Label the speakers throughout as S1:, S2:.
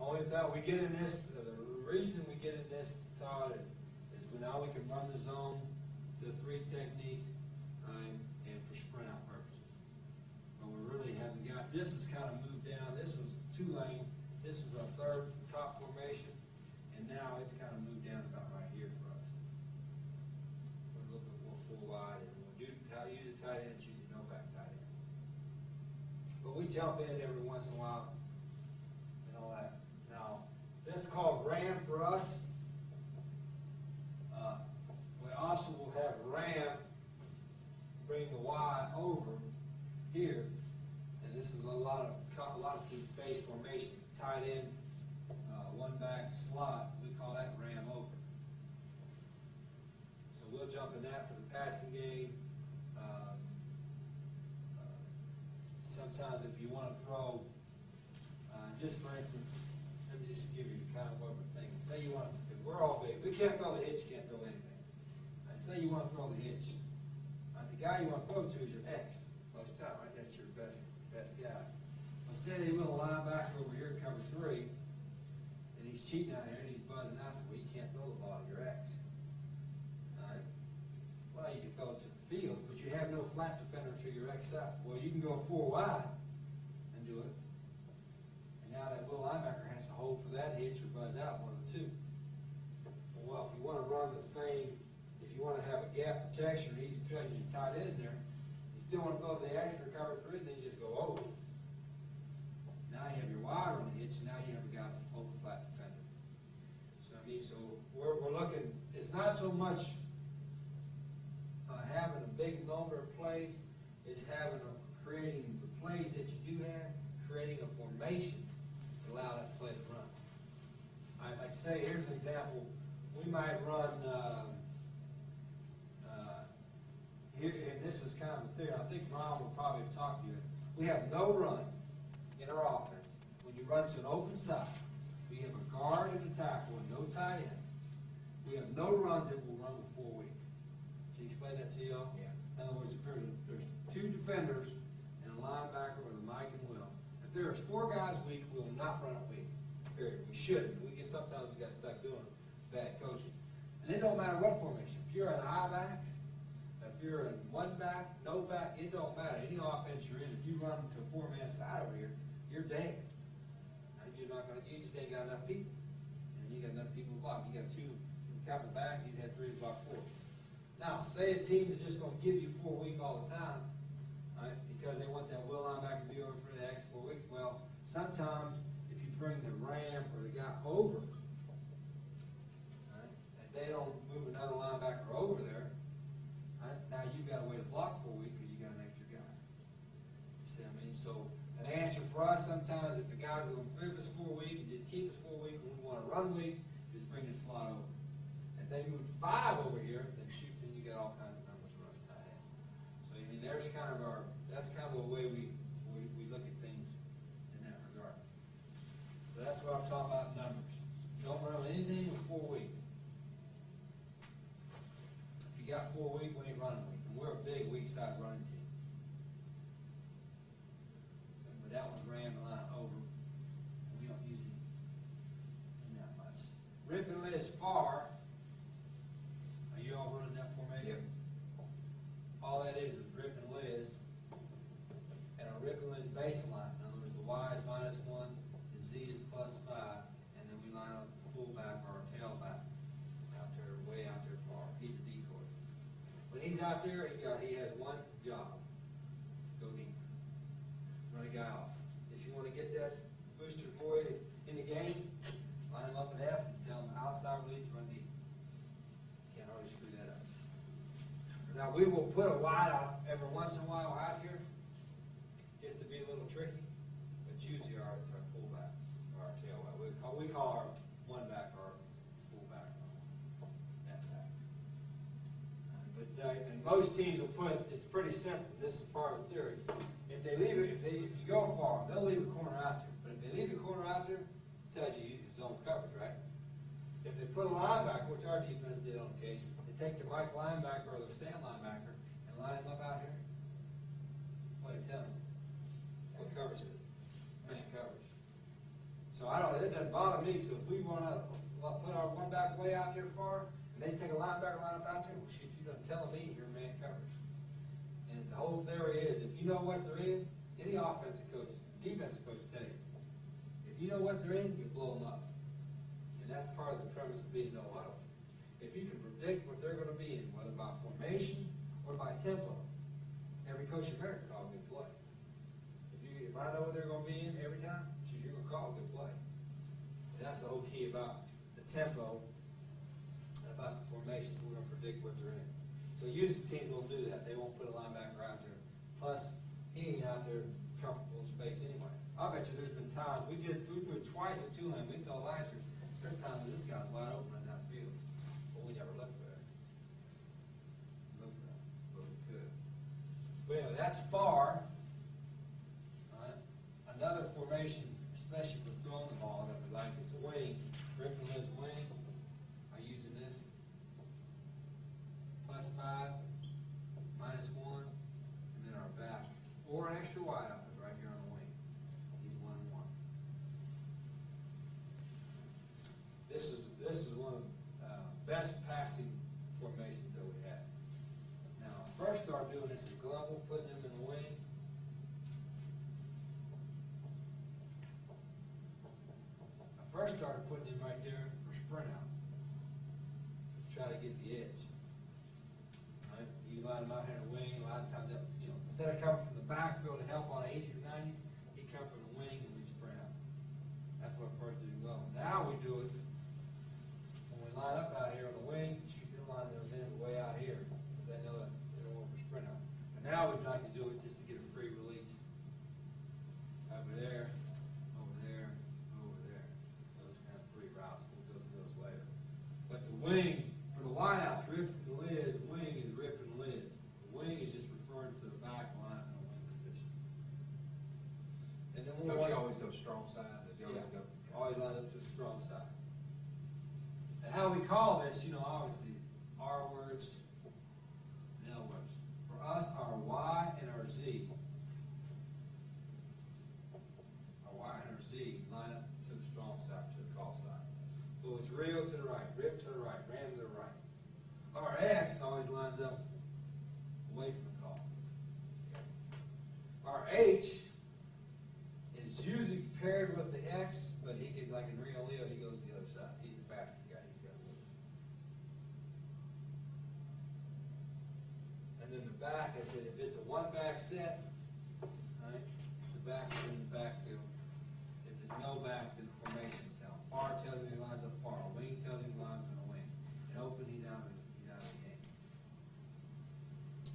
S1: Only that we get in this, the reason we get in this, Todd, is now we can run the zone to the 3 technique and for sprint out purposes. But we really haven't got, this has kind of moved down. This was 2-lane. This was our 3rd top formation. And now it's kind of moved down about right here for us. We're a little bit more full wide. And we'll do how to use a tight end, choose a no back tight end. But we jump in every once in a while and all that. Now, that's called ram for us. We also will have ram bring the Y over here, and this is a lot of teams base formation, tight end, 1-back slot. We call that ram over. So we'll jump in that for the passing game. Sometimes if you want to throw, just for instance, let me just give you kind of what we're thinking. Say you want to, because we're all big. We can't throw the hitch, can't throw anything. Say you want to throw the hitch. The guy you want to throw to is your X most of the time, right? That's your best guy. Well, say they will a linebacker over here in cover 3, and he's cheating out here and he's buzzing out there. Well, you can't throw the ball to your X. All right? Well, you can throw it to the field, but you have no flat defender to your X out. Well, you can go 4 wide and do it. And now that will linebacker has to hold for that hitch or buzz out, one of the two. Well, if you want to run the same, if you want to have a gap protection or easy protection, you tight end in there, you still want to throw the X or cover 3, then you just go over. Now you have your wide on the hitch, now you have a guy open flat defender. So I mean, so we're looking, it's not so much having a big number of plays, it's creating the plays that you do have, creating a formation to allow that play to run. I'd say, here's an example, we might run here, and this is kind of a theory. I think Ron will probably have talked to you. We have no run in our offense. When you run to an open side, we have a guard and a tackle and no tight end. We have no runs that will run with 4 weak. Can you explain that to y'all? Yeah. In other words, if there's 2 defenders and a linebacker with a Mike and Will. If there's 4 guys weak, we will not run it weak. Period. We shouldn't. Sometimes we got stuck doing it. Bad coaching. And it don't matter what formation. If you're in high backs, if you're in 1-back, no back, it don't matter. Any offense you're in, if you run to a 4-man side over here, you're dead. You're not going to. You just ain't got enough people, and you got enough people to block. You got 2 cover back. You'd have 3 to block 4. Now, say a team is just going to give you 4 weak all the time, right? Because they want that will linebacker to be over for the X 4 week. Well, sometimes if you bring the ram or the guy over, they don't move another linebacker over there, right? Now you've got a way to block 4 weeks because you got an extra guy. You see what I mean? So an answer for us sometimes, if the guys are going to move us 4 weeks and just keep us 4 weeks, when we want to run week, just bring the slot over. If they move 5 over here, then shoot, then you got all kinds of numbers for us to tight end. So I mean, there's kind of that's kind of the way we look at things in that regard. So that's what I'm talking about, numbers. Don't run anything with 4 weeks. You got 4 week, we ain't running week. And we're a big weak side running team. So, but that one ran the line over, and we don't use it in that much. Rip and Liz far. Are you all running that formation? Yep. All that is Rip and Liz, and a Rip and Liz baseline. In other words, the Y is -1, the Z is +5, and then we line up the fullback or tailback out there, way out there far. He's a decoy. When he's out there, he has one job: go deep, run a guy off. If you want to get that booster boy in the game, line him up at F and tell him outside release, run deep. Can't always screw that up. Now we will put a wide out every once in a while out here, just to be a little tricky. But usually it's our fullback or our tailback. We call our 1-back our fullback. And most teams will put, it's pretty simple. This is part of the theory. If they leave it, if you go far, they'll leave a corner out there. But if they leave the corner out there, it tells you it's zone coverage, right? If they put a linebacker, which our defense did on occasion, they take the Mike linebacker or the Sam linebacker and line him up out here. What do you tell them? What covers it? Man coverage. So it doesn't bother telling me, so if we want to put our one back way out there far, and they take a linebacker line up out there, well, shit, you done telling me your man covers. And the whole theory is, if you know what they're in, any offensive coach, defensive coach tell you, if you know what they're in, you blow them up. And that's part of the premise of being no huddle. If you can predict what they're going to be in, whether by formation or by tempo, every coach in America can call a good play. If I know what they're going to be in every time, you're going to call a good play. And that's the whole key about the tempo, about the formation. We're going to predict what they're in. So usually teams won't do that. They won't put a linebacker out there. Plus, he ain't out there comfortable space anyway. I bet you there's been times we threw twice at Tulane. We thought last year, there's times that this guy's wide open in that field, but we never looked there. Looked there, but we could. But anyway, that's far. Another formation, especially for throwing the ball, that we like is a wing. Rip and Liz wing. I'm using this. +5, -1, and then our back. Or an extra wide out there right here on the wing. He's 1-1. This is one of the best passing formations that we have. Now, first start doing this in Global, putting him in the wing. First started putting him right there for sprint out. Try to get the edge. Right? You line him out here in the wing, a lot of times that, instead of coming from the backfield to help on 80s and 90s, he come from the wing and we sprint out. That's what first did well. Now we do it when we line up out here on the wing, shoot them line those in way out here. They know that they don't want for sprint out. And now we'd like to do it just to get a free release. Over there. Wing, for the wideouts, Rip and Liz, wing is Rip and Liz. The wing is just referring to the back line in the wing position. And then
S2: Does he always go strong side? Does he always go?
S1: Always line up to the strong side. And how we call this, obviously, R words and L words. For us, our Y and our Z. Our Y and our Z line up to the strong side, to the call side. So it's real to the right, Rip to the right, ram to the right. Our X always lines up away from the call. Our H is usually paired with the X, but he can, like in Rio Leo, he goes to the other side. He's the faster guy. He's got to move. And then the back, I said, if it's a one-back set, right, the back is in the backfield. If there's no back, then the formation is out. Far tells me he lines up far. Wing tells him he lines in the wing. And open, he's out of the game.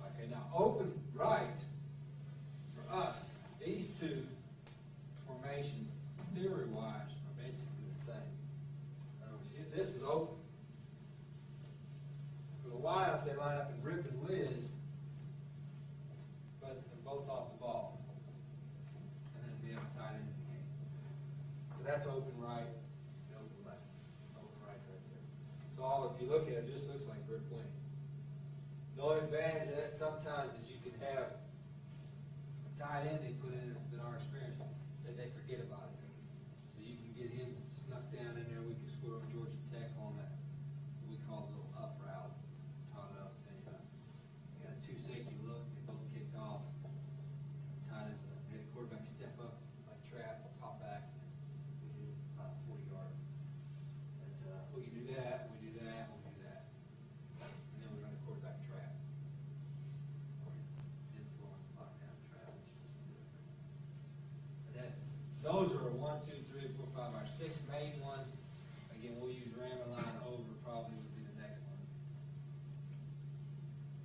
S1: Okay, now open right, for us, these two formations, theory-wise, are basically the same. This is open. For the Y, I'd say line up and Rip and Liz, but they're both off the ball. And then we have a tight end in the game. So that's open right. So if you look at it, it just looks like Rip wing. The only advantage of that sometimes is you can have a tight end they put in, it's been our experience, that they forget about it. So you can get him snuck down in there. We can score over Georgia Tech on that, what we call a little up route. Taught it up to you. You got a two safety look, they both kicked off. Tight end, had a quarterback step up, like trap, pop back. We did about 40 yards. We can do that. Those are 1, 2, 3, 4, 5, our 6 main ones. Again, we'll use ram and line over, probably would be the next one.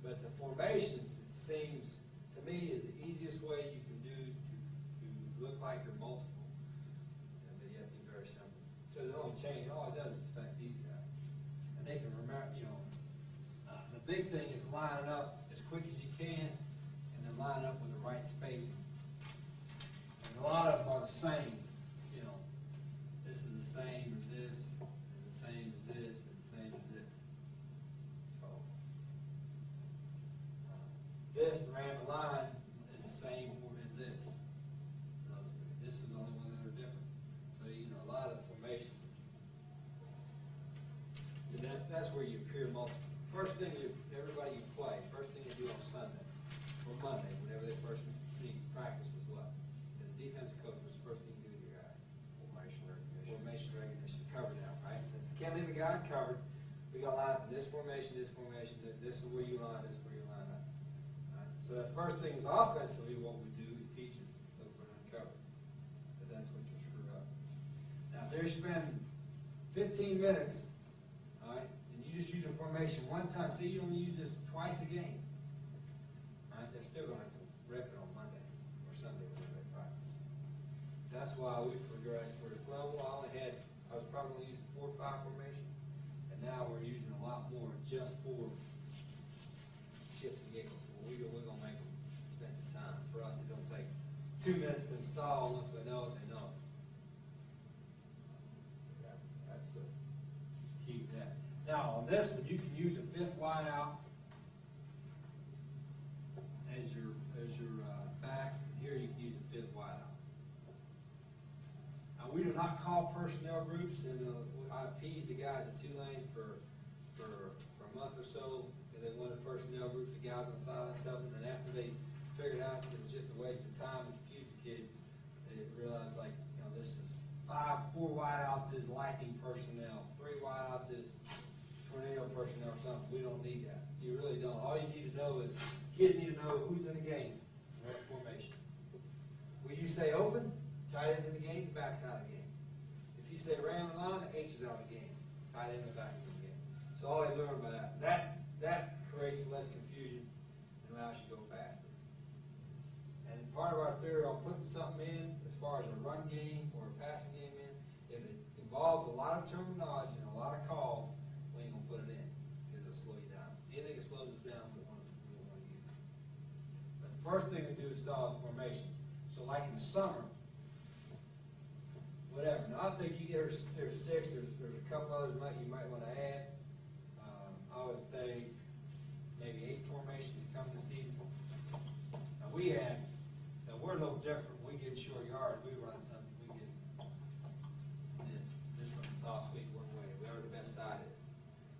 S1: But the formations, it seems to me, is the easiest way you can do to look like they're multiple. But yet be very simple. So the only change, all it does is affect these guys. And they can remember, the big thing is lining up as quick as you can and then line up with the right spacing. A lot of them are the same, this is the same as this, and the same as this, and the same as this. So, this, the ram and line, is the same as this. This is the only one that are different. So, a lot of the formations are where you appear multiple. First thing everybody you play, first thing you do on Sunday or Monday, whenever they first meet, practice as well. As a defensive coach, what's the first thing you do with your guys?
S2: Formation recognition.
S1: Formation recognition, cover now, right? Can't leave a guy uncovered. We got to line up in this formation, this is where you line, this is where you line up. Right? So that first thing is offensively, what we do is teach us look for uncovered, because that's what you screw up. Now, if they spend 15 minutes, all right, and you just use a formation one time, see, you only use this twice a game, right? They're still going to have to rep it on Monday or Sunday whenever they practice. That's why we progressed. We're at level all ahead. I was probably using 4 or 5 formation, and now we're using a lot more just for shits and giggles. We're going to make them spend some time. For us, it don't take 2 minutes to install. Once we know it, they know it. That's the key to that. Now, on this one, you can use a 5th wide out as your back. Here, you can use a 5th wide out. Now, we do not call personnel groups, and I appeased the guys at Tulane for a month or so. They wanted personnel groups, the guys on silent something, and after they figured out it was just a waste of time and confused the kids, they realized, like, this is 4 wideouts is lightning personnel, 3 wideouts is tornado personnel or something. We don't need that. You really don't. All you need to know is kids need to know who's in the game, what formation. When you say open, tight end's in the game, the back's out of the game. If you say ram and line, the H is out of the game. Tight end and the back is in the game. So all they learn by that. That creates less confusion and allows you to go faster. And part of our theory on putting something in, as far as a run game or a passing game in, if it involves a lot of terminology and a lot of calls, we ain't going to put it in because it'll slow you down. Anything that slows us down, we don't want to use it. But the first thing we do is style formation. So like in the summer, whatever. Now I think there's 6. There's a couple others you might want to add. I would think maybe 8 formations coming this season. Now we're a little different. We get short yards. We run something. We get this from the toss sweep one way. Wherever the best side is.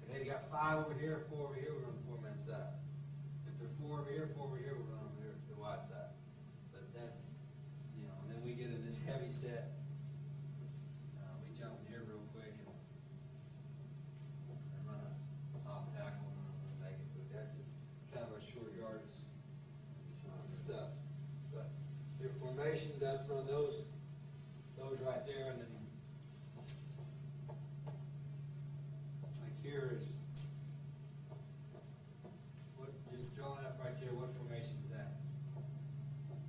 S1: If they got 5 over here, 4 over here, we run the 4-man side. If they're 4 over here, 4 over here, we run over here to the wide side. But that's, and then we get in this heavy set. We jump in here real quick and run a off tackle and make it. But that's just kind of a short yards stuff. But your formations, that's run those right there, and then like here is just drawing up right there. What formation is that?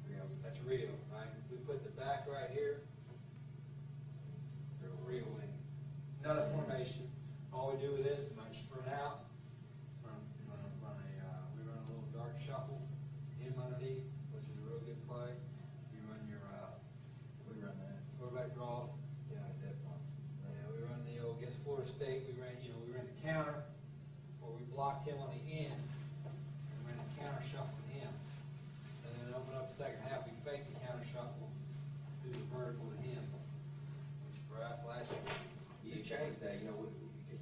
S1: Real. That's real, right? We put the back right here. Real wing. Another formation. All we do with this is might sprint out. We run a little dark shuffle in underneath, which is a real good play. You run your
S2: We run that.
S1: quarterback draws.
S2: Yeah, definitely.
S1: Yeah, we run the old against Florida State. We ran the counter, where we blocked him on the end, and ran the counter shuffle to him. And then open up the second half, we faked the counter shuffle through the vertical to him, which for us last year.
S2: You changed that, because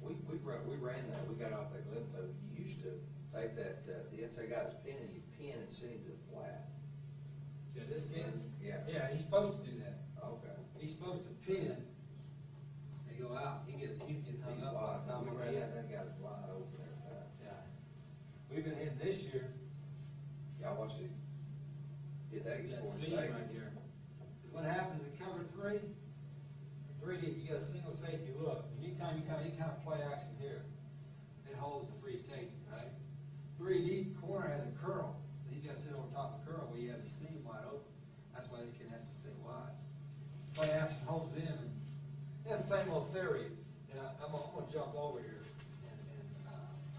S2: we ran that. We got off that limp though. You used to take that the inside guy's pin and you pin and send him to the flat.
S1: Yeah, this kid?
S2: Yeah.
S1: Yeah, he's supposed to do that.
S2: Okay.
S1: He's supposed to pin and go out. He's getting hung up all the time.
S2: We ran that guy was wide open every time.
S1: Yeah. We've been hitting this year.
S2: Y'all watch it. Hit that against
S1: That
S2: Florida
S1: seam
S2: State.
S1: right here. What happens in cover 3? 3 deep, you got a single safety look. Anytime you any kind of play action here, it holds the free safety, right? 3 deep, corner has a curl. He's got to sit over top of the curl where you have the seam wide open. That's why this kid has to stay wide. Play action holds in, and that's the same old theory. And I'm going to jump over here, and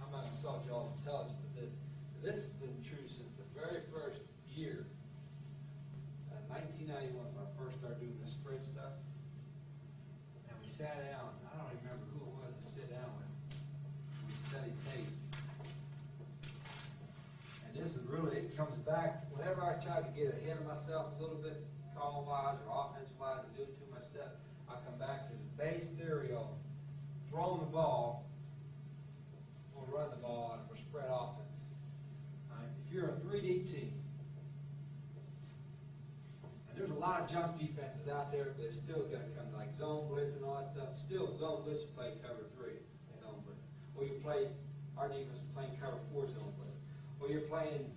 S1: I'm not going to insult y'all's intelligence, but this has been true since the very first year. 1991, when I first started doing this spread stuff. And we sat down, I don't remember who it was to sit down with. We studied tape. And this is really, it comes back, whenever I try to get ahead of myself a little bit, call-wise or offense-wise, and doing too much stuff, I come back to the base theory of throwing the ball or run the ball or spread offense. All right? If you're a 3-deep team, and there's a lot of jump defenses out there, but it still's got to come to like zone blitz and all that stuff. Still, zone blitz, you play cover 3 zone blitz. Or you play, our defense is playing cover 4 zone blitz. Or you're playing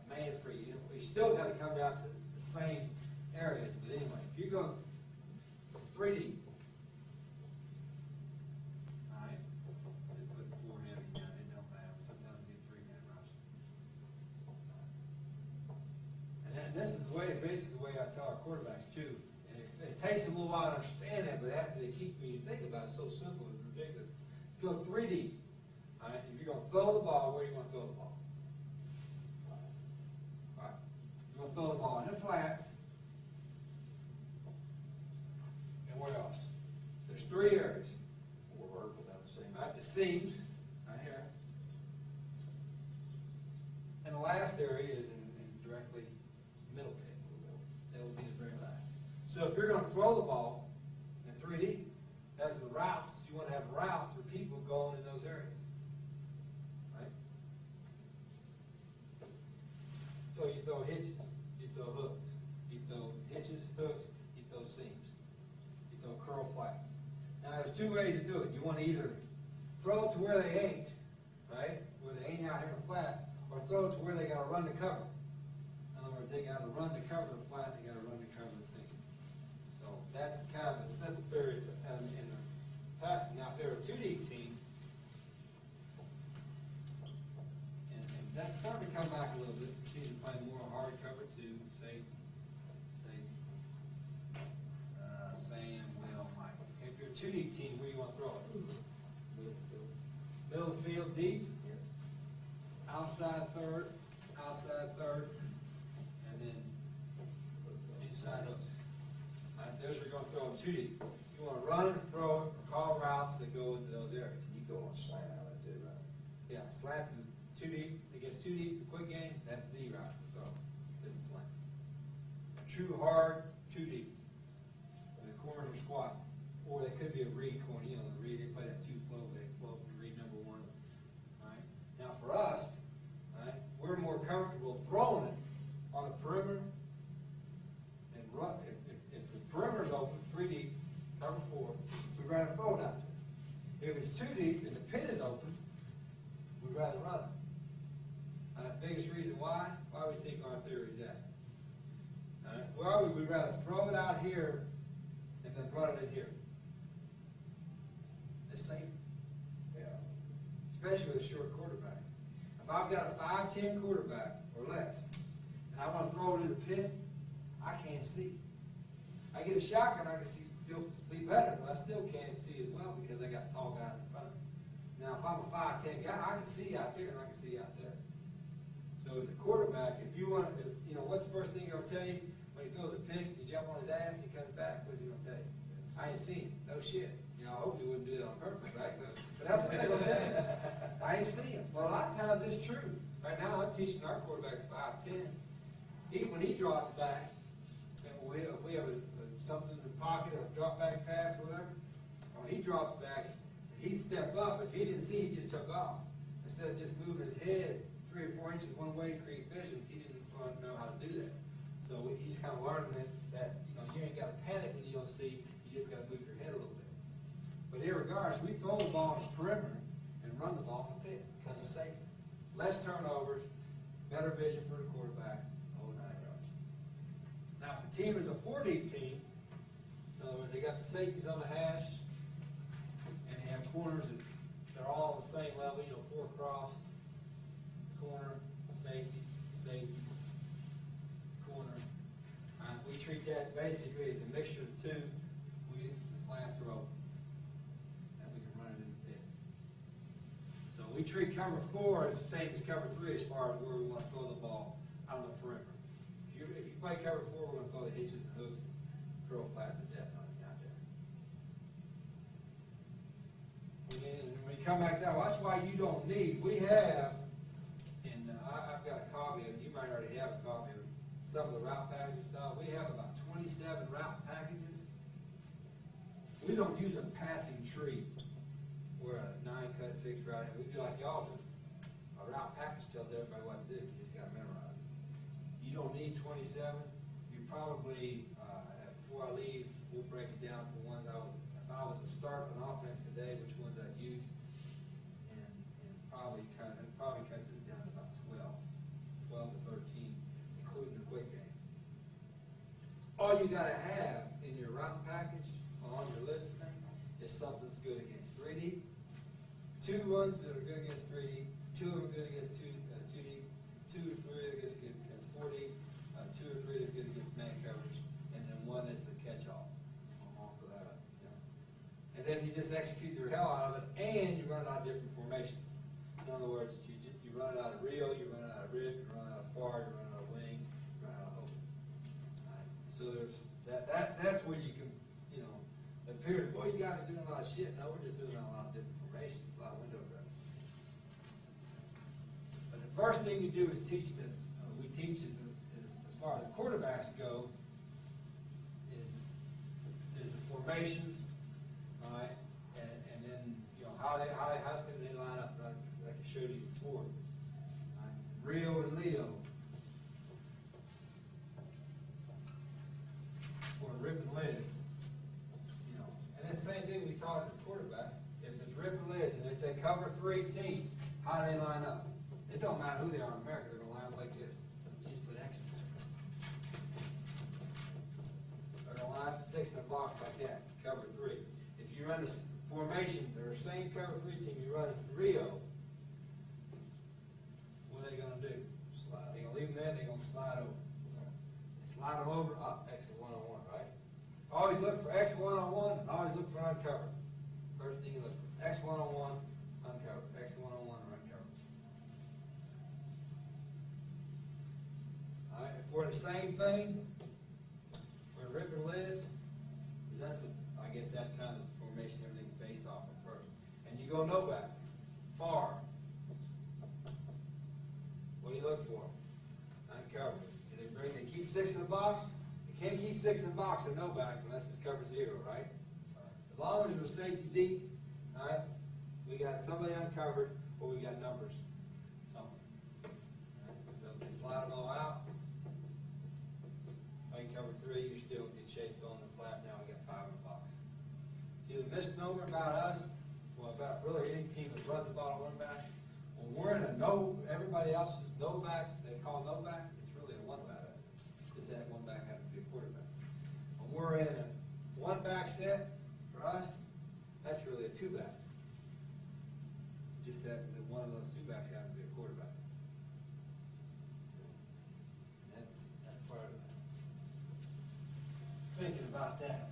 S1: man free. You still got to come down to the same areas. But anyway, if you go 3D, all right, just put 4 heavies down. It don't matter. Sometimes you get 3-man rush. And then this is the way, basically the way I tell our quarterbacks too. And it takes them a little while to understand that, but after they keep me, you think about it, it's so simple, it's ridiculous. Go 3D. All right, if you're going to throw the ball, where are you going to throw the ball? All right, you're going to throw the ball in the flats. And where else? There's 3 areas.
S2: 4 vertical down the seam.
S1: All right, the seams, right here. And the last area is in directly middle pick. That will be the very last. So if you're going to throw the ball in 3D, that's the routes. You want to have routes for people going in those areas. Right? So you throw hitches, you throw hooks, you throw hitches, hooks, you throw seams, you throw curl flats. Now there's 2 ways to do it. You want to either throw it to where they ain't, right? Where they ain't out here in the flat, or throw it to where they got to run to cover. In other words, they got to run to cover the flat, they got to run to cover the seam. So that's kind of a simple theory in the passing. Now, if they're a 2-deep team, and that's starting to come back a little bit. Some teams play more hard cover 2, say Sam, Will, Mike. If you're a 2-deep team, where do you want to throw it? Middle of the field, deep, outside third, and then inside hook. All right, those are going to throw them 2-deep. You want to run and throw it, or call routes that go into those areas.
S2: You go on slant out of that too, right?
S1: Yeah, slants is 2-deep. It gets 2-deep, the quick game, that's the route. So this is slant. True hard, 2-deep. The corners are squat. Or they could be a read corner. You know, the read, they play that 2 flow, they float read number 1. All right. Now for us, all right, we're more comfortable throwing it on the perimeter and run. If the perimeter's open, 3-deep, cover 4, we'd rather throw it out there. If it's 2-deep and the pit is open, we'd rather run it. And the biggest reason why we think our theory is that. All right? Well, we'd rather throw it out here and then run it in here. It's safer.
S2: Yeah.
S1: Especially with a short quarterback. If I've got a 5'10" quarterback or less, and I want to throw it in the pit, I can't see. I get a shotgun, I can still see better, but I still can't see as well because I got tall guys in front of me. Now, if I'm a 5'10" guy, I can see out there and I can see out there. So as a quarterback, if you want to, what's the first thing he'll tell you when he throws a pick? You jump on his ass, he comes back. What's he going to tell you? I ain't seen him. No shit. I hope he wouldn't do that on purpose, right? But that's what they're going to tell you. I ain't seen him. Well, a lot of times it's true. Right now, I'm teaching our quarterbacks 5'10". When he drops back, and if we have something in the pocket, or a drop back pass or whatever, when he drops back, he'd step up. If he didn't see, he just took off. Instead of just moving his head 3 or 4 inches one way to create vision, he didn't know how to do that. So he's kind of learning that you ain't got to panic when you don't see. You just got to move your head a little bit. But irregardless, we throw the ball on the perimeter and run the ball in the pit because it's safer. Less turnovers, better vision for the quarterback, whole 9 yards. Now, if the team is a 4-deep team, in other words, they got the safeties on the hash, and they have corners that they're all on the same level, 4 cross, corner, safety, corner. We treat that basically as a mixture of 2. The flats are open. We treat cover 4 as the same as cover 3 as far as where we want to throw the ball out on the perimeter. If you play cover 4, we're going to throw the hitches and hooks, curl flats, and depth on it out there. And when you come back down, that's why you don't need. We have, and I've got a copy of it. You might already have a copy of it. Some of the route packages style. We have about 27 route packages. We don't use a passing tree. we're a 9-cut, 6 route, and we do like y'all do. A route package tells everybody what to do. You just got to memorize it. You don't need 27. You probably, before I leave, we'll break it down to ones if I was to start an offense today, which ones I'd use, and probably cuts us down to about 12 to 13, including the quick game. All you got to have in your route package on your list thing is something that's good against 3D, 2 ones that are good against 3D, 2 of them good against 2D, 2 or 3 that are good against 4D, 2 or 3 that are good against man coverage, and then 1 that's a catch-all. I'm all for that. Yeah. And then you just execute the hell out of it, and you run it out of different formations. In other words, you run it out of reel, you run it out of rip, you run it out of far, you run it out of wing, you run it out of open. Right. So there's that's where you can, appears, boy, you guys are doing a lot of shit. No, we're just doing a lot of different formations, a lot of window dressing. But the first thing you do is teach them. We teach as far as the quarterbacks go, is the formations, all right, and then how can they line up like I showed you before. All right. Rio and Leo, or Rip and Liz. And the same thing we taught as quarterback. If it's Rip and Liz and they say cover 3 team, how do they line up? It don't matter who they are in America, they're going to line up like this. You just put X. They're going to line up 6 in a box like that, cover 3. If you run a formation, they're the same cover 3 team, you run Rio, what are they going to do? Slide. They're going to leave them there, they're going to slide over. Slide them over, up, exit 1-on-1, right? Always look for X 1-on-1, always look for uncover. First thing you look for, X 1-on-1, uncover. X 1-on-1, or uncover. All right, if we're the same thing, we're Rip and Liz, I guess that's kind of the formation everything's based off of first. And you go no back, far. What do you look for? Uncover. They keep 6 in the box. Can't keep 6 in the box and no back unless it's cover 0, right? As long as we're safety deep, all right, we got somebody uncovered or we got numbers somewhere. Right? So they slide them all out. I cover 3, you're still in good shape on the flat. Now we got 5 in the box. See, the misnomer about us, well, about really any team that runs the ball at 1 back, when we're in a no, everybody else is no back, they call no back, it's really a 1 back. Just that 1 back happens to be a quarterback. When we're in a 1 back set, for us, that's really a 2 back. Just that one of those 2 backs happens to be a quarterback. And that's part of that. Thinking about that.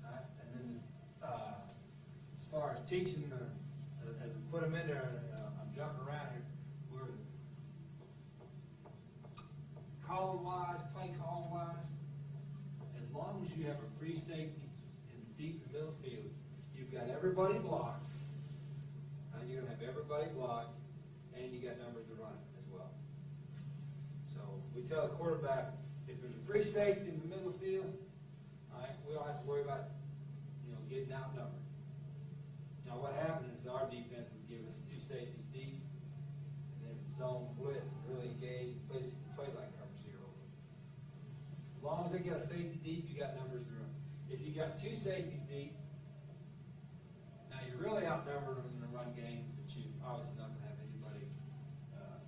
S1: Right? And then as far as teaching, as we put them in there, I'm jumping around here, we're calling-wise, play calling-wise, as long as you have a free safety in the deep middle field, you've got everybody blocked, and you're going to have everybody blocked, and you got numbers to run as well. So we tell the quarterback, if there's a free safety in the middle of the field, all right, we don't have to worry about getting outnumbered. Now what happened is our defense would give us 2 safeties deep, and then zone blitz and really engage, basically play like cover 0. As long as they get a safety deep, you got numbers to run. If you got 2 safeties deep, now you're really outnumbered in the run game, but you obviously not going to have anybody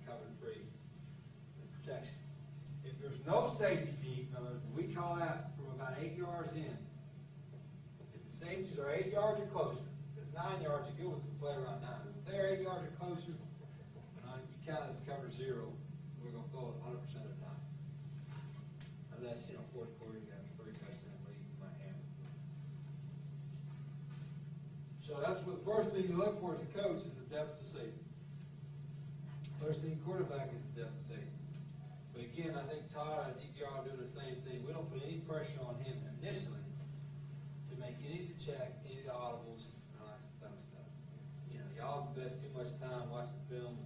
S1: covered free in protection. If there's no safety deep, in other words, we call that from about 8 yards in. If the safeties are 8 yards or closer, if it's 9 yards, you go with the play around 9. If they're 8 yards or closer, you count as cover 0. We're going to throw it 100% of the time. Unless, fourth quarter, you have a 3 touchdown lead, you might hammer. So that's what the first thing you look for as a coach is the depth of safety. First thing quarterback is the depth of safety. But again, I think Todd, I think y'all are doing the same thing. We don't put any pressure on him initially to make any of the checks, any of the audibles, and all that stuff. Y'all invest too much time watching film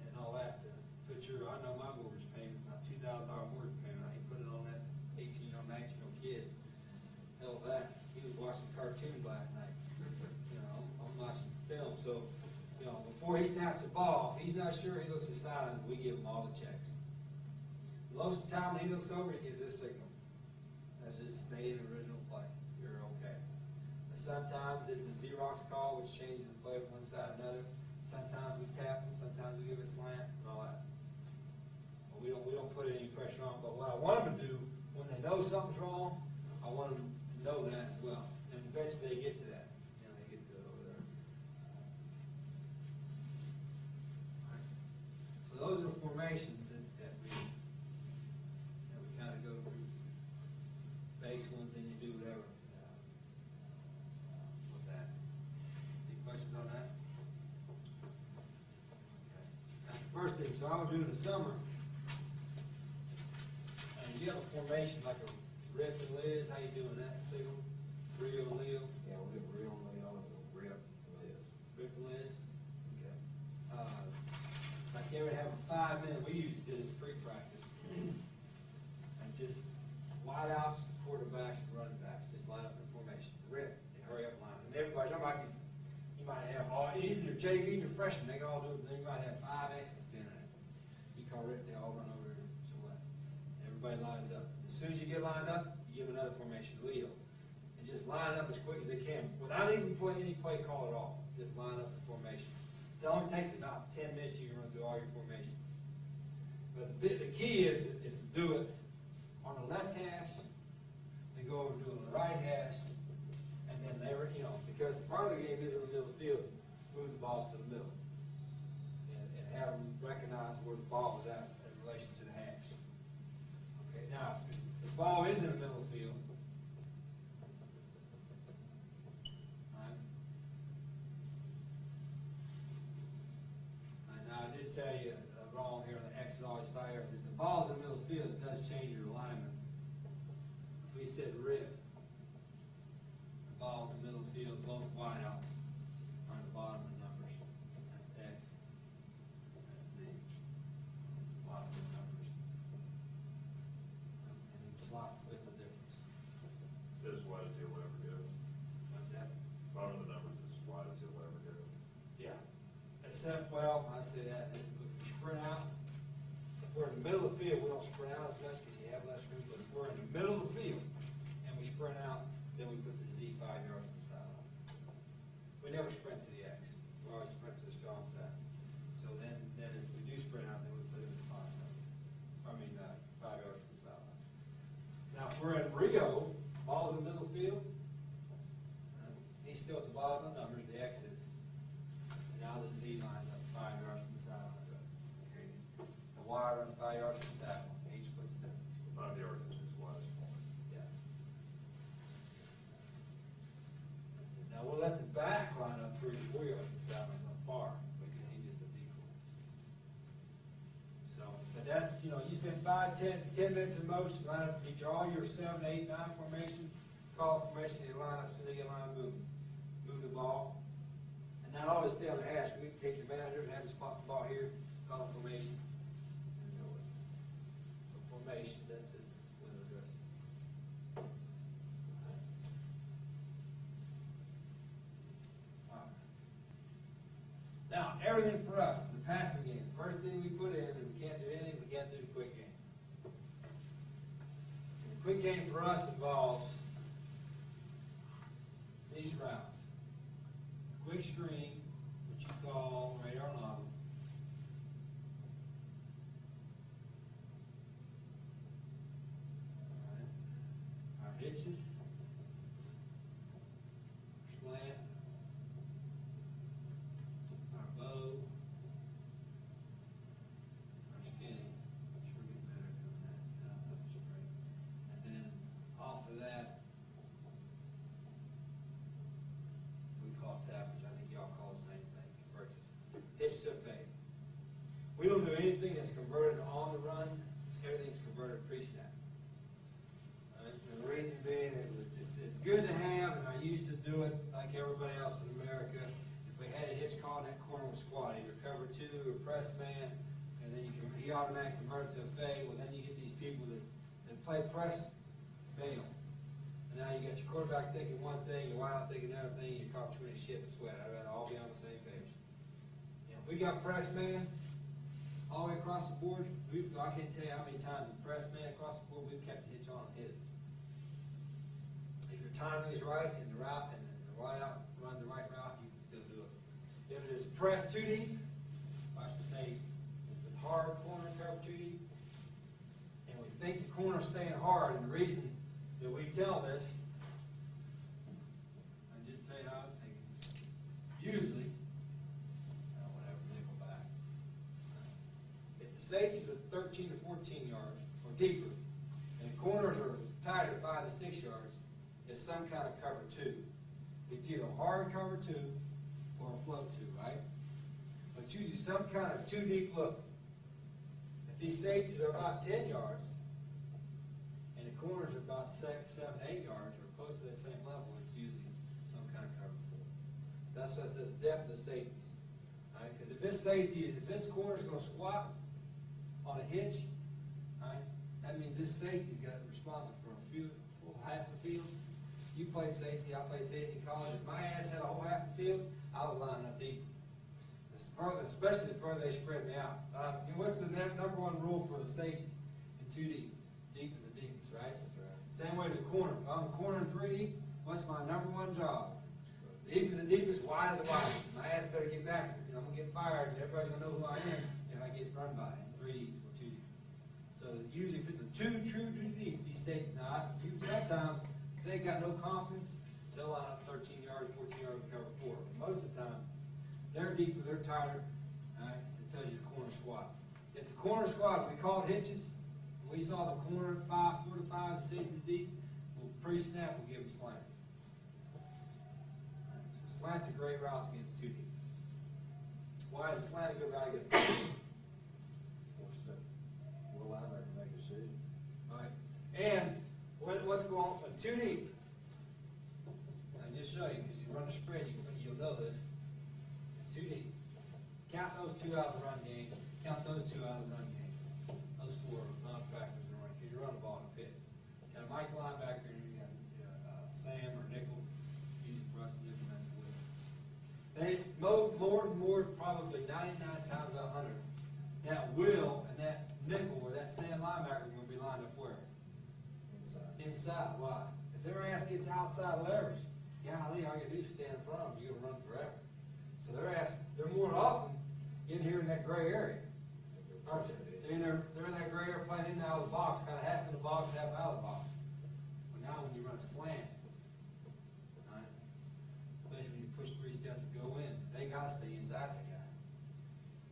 S1: and all that to put I know my mortgage payment, my $2,000 mortgage payment, I ain't put it on that 18 or 19-year-old kid. Hell, that. He was watching cartoons last night. I'm before he snaps the ball, if he's not sure, he looks at the sidelines, we give him all the checks. Most of the time when he looks over, he gives this signal. That's just stay in the original play. You're okay. But sometimes it's a Xerox call, which changes the play from one side to another. Sometimes we tap them, sometimes we give a slant, and all that. But we don't put any pressure on. But what I want them to do, when they know something's wrong, I want them to know that as well. And eventually they get to that. You know, they get to it over there. All right. So those are formations that we kind of go through. Base ones, then you do whatever with that. Any questions on that? Okay. That's the first thing. So I would do in the summer. You have a formation like a Rip and Liz. How you doing that? Signal? Rio and Leo?
S2: Yeah, we'll do Rio and Leo and Rip and Liz.
S1: Rip and Liz? Okay. Like they would have a 5-minute, we used to do this pre-practice. And just wide outs, quarterbacks, and running backs. Just line up in formation. Rip and hurry up line. And everybody, you might have all, even your JV, your freshmen, they can all do it. Then you might have 5 X's standing there. You call Rip, they all run over there. Everybody lines up. As soon as you get lined up, you give another formation, Leo. And just line up as quick as they can, without even putting any play call at all. Just line up the formation. It only takes about 10 minutes, you can run through all your formations. But the key is to do it on the left hash, and go over and do it on the right hash, and then because part of the game is in the middle of the field, move the ball to the middle. And have them recognize where the ball is at in relation to the hash. Now, if the ball is in the middle of the field, right? Now, I did tell you wrong here, the X is always 5 yards. If the ball's in the middle of the field, it does change your alignment. If we said rip, the ball's in the middle of the field, both wideouts are at the bottom of the numbers. That's X. That's the bottom of the numbers. Slots with the difference.
S3: Said as wide as he'll ever go.
S1: What's that?
S3: Bottom of the numbers is as wide as he'll ever go.
S1: Yeah. Except, well, I say that, if we sprint out, if we're in the middle of the field, we don't sprint out as much because you have less room, but if we're in the middle of the field and we sprint out, then we put the Z 5 yards from the sidelines. We never sprint to the X. We always sprint to the strong side. So then if we do sprint out, then we put it in the 5 yards. 5 yards from the sideline. Now, if we're in Rio, ball's in the middle of the field, he's still at the bottom of the numbers, the X is. And now the Z lines up 5 yards from the sideline. The Y runs 5 yards from the tackle. H splits it.
S3: 5 yards is his widest point.
S1: Yeah. Now we'll let the back line up 3 to 4 yards from the sideline on far, because he's just a decoy. So, but that's, you spend 5, 10 minutes in motion, line up, get all your 7, 8, 9 formation, call formation, and line up so they get line moving. Move the ball. And not always stay on the hash. We can take your manager and have him spot the ball here, call the formation. And do it. The formation, that's just with the dress. All right. Now, everything for us, the passing game. First thing we put in, and we can't do anything, we can't do the quick game. The quick game for us involves these routes. Quick screen, which you call radar novel. Our hitches, our slant, our bow, our skinny, which we're getting better at doing that. And then off of that, we call tap, which I think y'all call the same thing, converted. Hitch to fade. We don't do anything that's converted on the run. Everything's converted pre-snap. And the reason being, it's good to have, and I used to do it like everybody else in America. If we had a hitch call in that corner with squat, either cover 2 or press man, and then he automatically convert to a fade. Well, then you get these people that play press bail. And now you got your quarterback thinking one thing, your wide out thinking another thing, and you're caught between a shit and sweat. I'd rather all be on the same page. If We got press man all the way across the board. I can't tell you how many times the press man across the board, we've kept the hitch on and hit it. If your timing is right and the route and the right out runs the right route, you can still do it. If it is pressed too deep, I should say, if it's hard corner cover too deep, and we think the corner's staying hard, and the reason that we tell this, I just tell you how I'm thinking. Usually, whatever, nickel back. If the safeties are 13 to 14 yards or deeper, and the corners are tighter 5 to 6 yards, it's some kind of cover two. It's either a hard cover two or a float two, right? But usually some kind of too deep look. If these safeties are about 10 yards, and the corners are about 6, 7, 8 yards, or close to that same level, it's usually some kind of cover four. That's why I said the depth of the safeties. Right? Because if this corner is going to squat on a hitch, right, that means this safety's got responsible for a full half the field. You played safety, I played safety in college. If my ass had a whole half the field, I would line up deep. Especially the further they spread me out. What's the number one rule for the safety in 2D? Deep is the deepest, right?
S2: That's right.
S1: Same way as a corner. If I'm a corner in 3D, what's my number one job? Deep is the deepest, wide is the widest. My ass better get back there. I'm going to get fired, and everybody's going to know who I am if I get run by in 3D or 2D. So usually if it's a true deep, these safety, sometimes if they got no confidence, they'll line up 13 yards, 14 yards, and cover four. Most of the time, they're deeper, they're tighter, right? It tells you the corner squat. If the corner squat, we call it hitches. We saw the corner 4 to 5, safety deep. We'll pre-snap, we'll give them slants. Right? So slant's a great route against 2D. Why is a slant a good route against 2D?
S2: Will linebacker make a decision?
S1: All right. And what's going on with 2D? I'll just show you, because you run a sprint, you'll know this. 2D. Count those two out of the run game. Count those two out of the run game. Those four are not factors in the run, because you run the ball in a pit. Got a Mike linebacker, and you got Sam or Nickel. Easy for us to implement with. They more probably 99 times out of 100. That Will and that Nickel or that Sam linebacker are going to be lined up where? Inside. Why? If their ass gets outside leverage, golly, all you do is stand in front of them. You're going to run forever. So they're more often in here in that gray area, aren't they? They're in that gray area playing in and out of the box, kind of half in the box, half out of the box. But now when you run a slant, right, especially when you push 3 steps to go in, they got to stay inside that guy.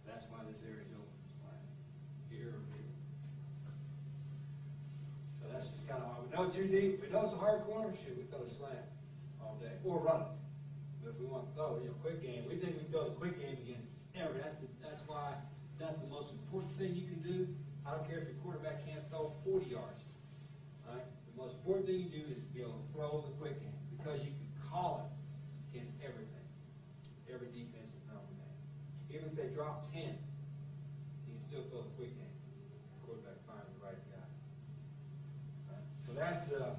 S1: That's why this area is open for slant. Here or here. So that's just kind of why we know too deep. If we know it's a hard corner, shoot, we throw a slant all day. Or run it. But if we want to throw, quick game, we think we can throw the quick game against every. That's why that's the most important thing you can do. I don't care if your quarterback can't throw 40 yards. Right? The most important thing you do is be able to throw the quick game, because you can call it against everything. Every defensive number man. Even if they drop 10, you can still throw the quick game. The quarterback finds the right guy. Right? So that's the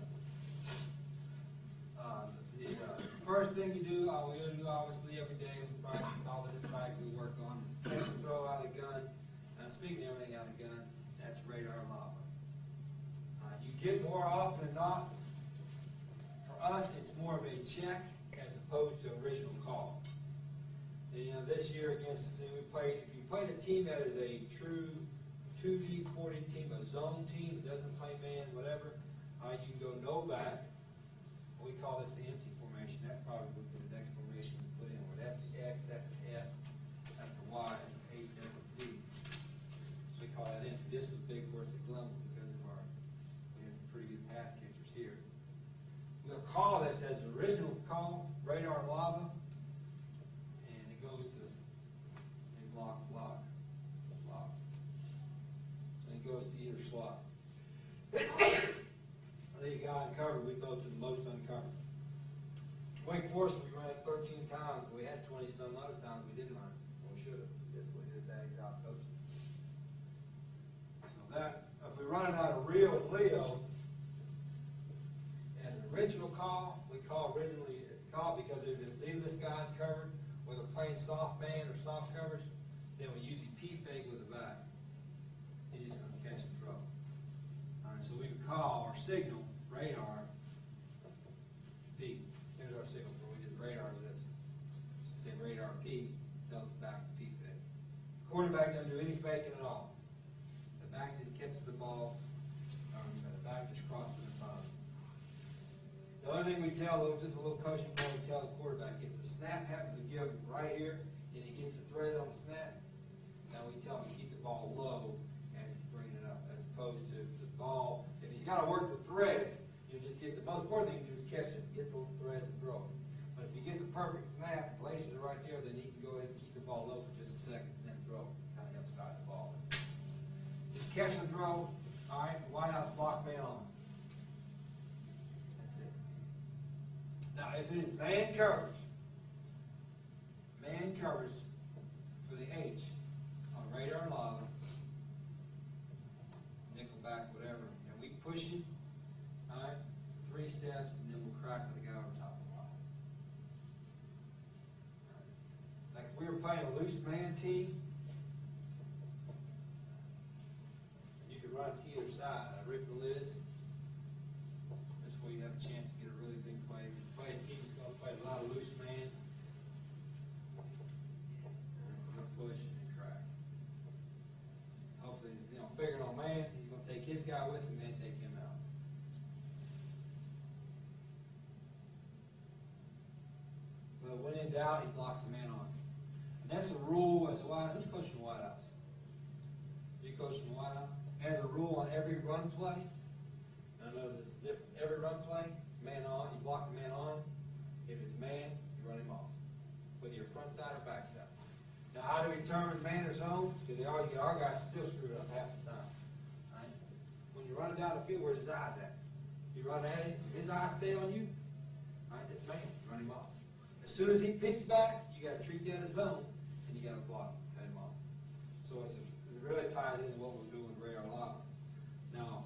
S1: first thing you do, we do obviously every day with practice, all the practice we work on is catch and throw out of the gun. Speaking of everything out of the gun, that's radar lava. You get more often than not, for us, it's more of a check as opposed to original call. And, this year against, if you played a team that is a true 2D, 4D team, a zone team that doesn't play man, whatever, you can go no back. We call this the empty formation. That probably would be the next formation we put in, where that's the X, that's the F, that's the Y, that's the H, that's the Z. We call that empty. This was big for us at Glenville because of we had some pretty good pass catchers here. We'll call this as the original call, radar lava, and it goes to block. And it goes to either slot. You got uncovered, we throw to the most uncovered. Wake Forest, we ran it 13 times. We had 20-some other times we didn't run it. Well, we should have. That's what we did that job coaching. So that, if we run it out of real Leo, as an original call, we call originally call because they're leaving this guy uncovered, whether playing soft band or soft covers, then we usually P-fake with a vac. He's just gonna catch and throw. All right, so we would call our signal, radar, P. Here's our signal, where we did radar is this. So say radar P, tells it back to P-fake. Quarterback doesn't do any faking at all. The back just catches the ball, the back just crosses the bottom. The only thing we tell, just a little coaching point, we tell the quarterback, if the snap happens to give right here, and he gets the thread on the snap, now we tell him to keep the ball low as he's bringing it up, as opposed to the ball. If he's got to work the threads, you just get the most important thing to do is catch it, get the threads, and throw it. But if he gets a perfect snap, places it right there, then he can go ahead and keep the ball low for just a second, and then throw. Kind of helps guide the ball. Just catch and throw. All right, White House block man on. That's it. Now, if it is man coverage for the H on radar and lava, nickelback, whatever, and we push it, all right, 3 steps, and then we'll crack with the guy over top of the line. Like if we were playing a loose man team, you could run to either side. Rip the lids. This way you have a chance to get a really big play. If you play a team that's going to play a lot of loose man, we're going to push and crack. Hopefully, figuring on man, he's going to take his guy with him and take him out. But when in doubt, he blocks the man on. And that's a rule as a White House. Who's coaching the White House? You coaching the White House? Has a rule on every run play. I know this is different. Every run play, man on, you block the man on. If it's man, you run him off. Whether you're front side or back side. Now, how do we determine man or zone? Because our guys still screwed up half the time. Right? When you run down the field, where's his eyes at? You run at him, if his eyes stay on you, right, it's man. You run him off. As soon as he picks back, you got to treat that as zone, and you got to block him, cut him off. So it really ties into what we're doing with radar lava. Now,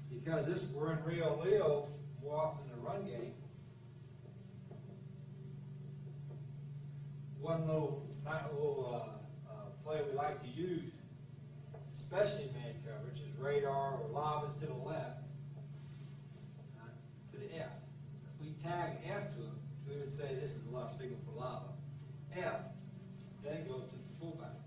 S1: because we're in Rio Leo more often than the run game, one little play we like to use, especially in man coverage, is radar or lavas to the left, to the F. If we tag F to it, we would say this is the left signal for lava. F, then it goes to the fullback.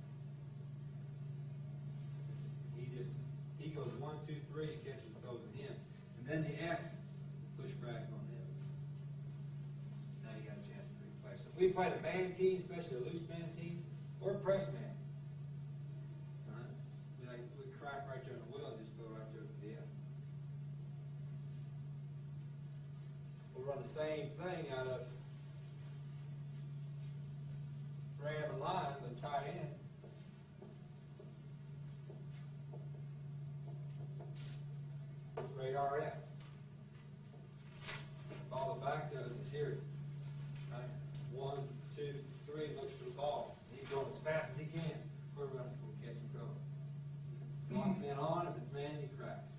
S1: He goes 1, 2, 3, it catches and goes to him. And then the X, push back on him. Now you got a chance to replay. So if we played a man team, especially a loose man team, or a press man, we crack right there in the wheel and just go right there to the F. We'll run the same thing out of Ram and line, the tight end. Radar F. All the back does is here. Right? 1, 2, 3, looks for the ball. He's going as fast as he can. Quarterback's going to catch and throw it. Block man on, if it's man, he cracks.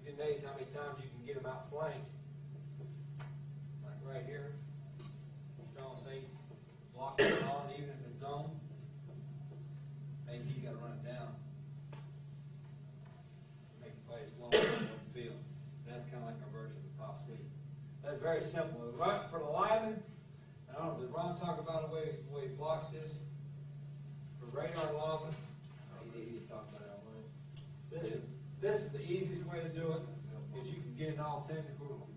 S1: You can notice how many times you can get him out flanked. Like right here. Don't say block man on, even if it's zone. Maybe he's got to run it down. Make a play as long as the field. That's kind of like our version of the pop sweep. That's very simple. For the lineman, I don't know, did Ron talk about the way he blocks this? For radar and lava, he talked about it already. This is the easiest way to do it, because you can get it all technical.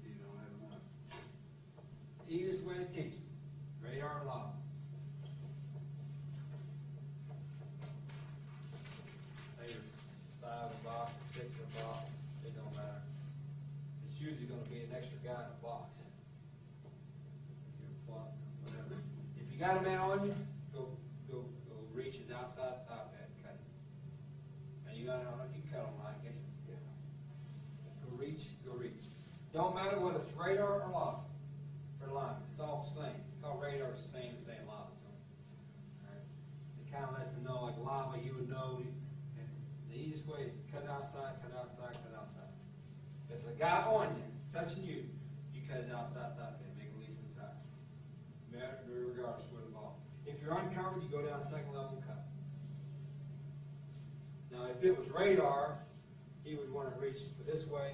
S1: The easiest way to teach it, radar and lava. Either 5 in a box or 6 in a box, it don't matter. It's usually going to be an extra guy in a box. Whatever. If you got a man on you, go reach his outside top hat and cut it. And you got it on, you can cut him right, get him. Yeah. Go reach. Don't matter whether it's radar or lava for the lineman. It's all the same. Call radar the same as saying lava to him. Right? It kind of lets him know, like lava, he would know. And the easiest way is cut outside. If the guy on you, touching you, you cut his outside top head, make it release inside. Regardless of where the ball. If you're uncovered, you go down second level and cut. Now, if it was radar, he would want to reach this way.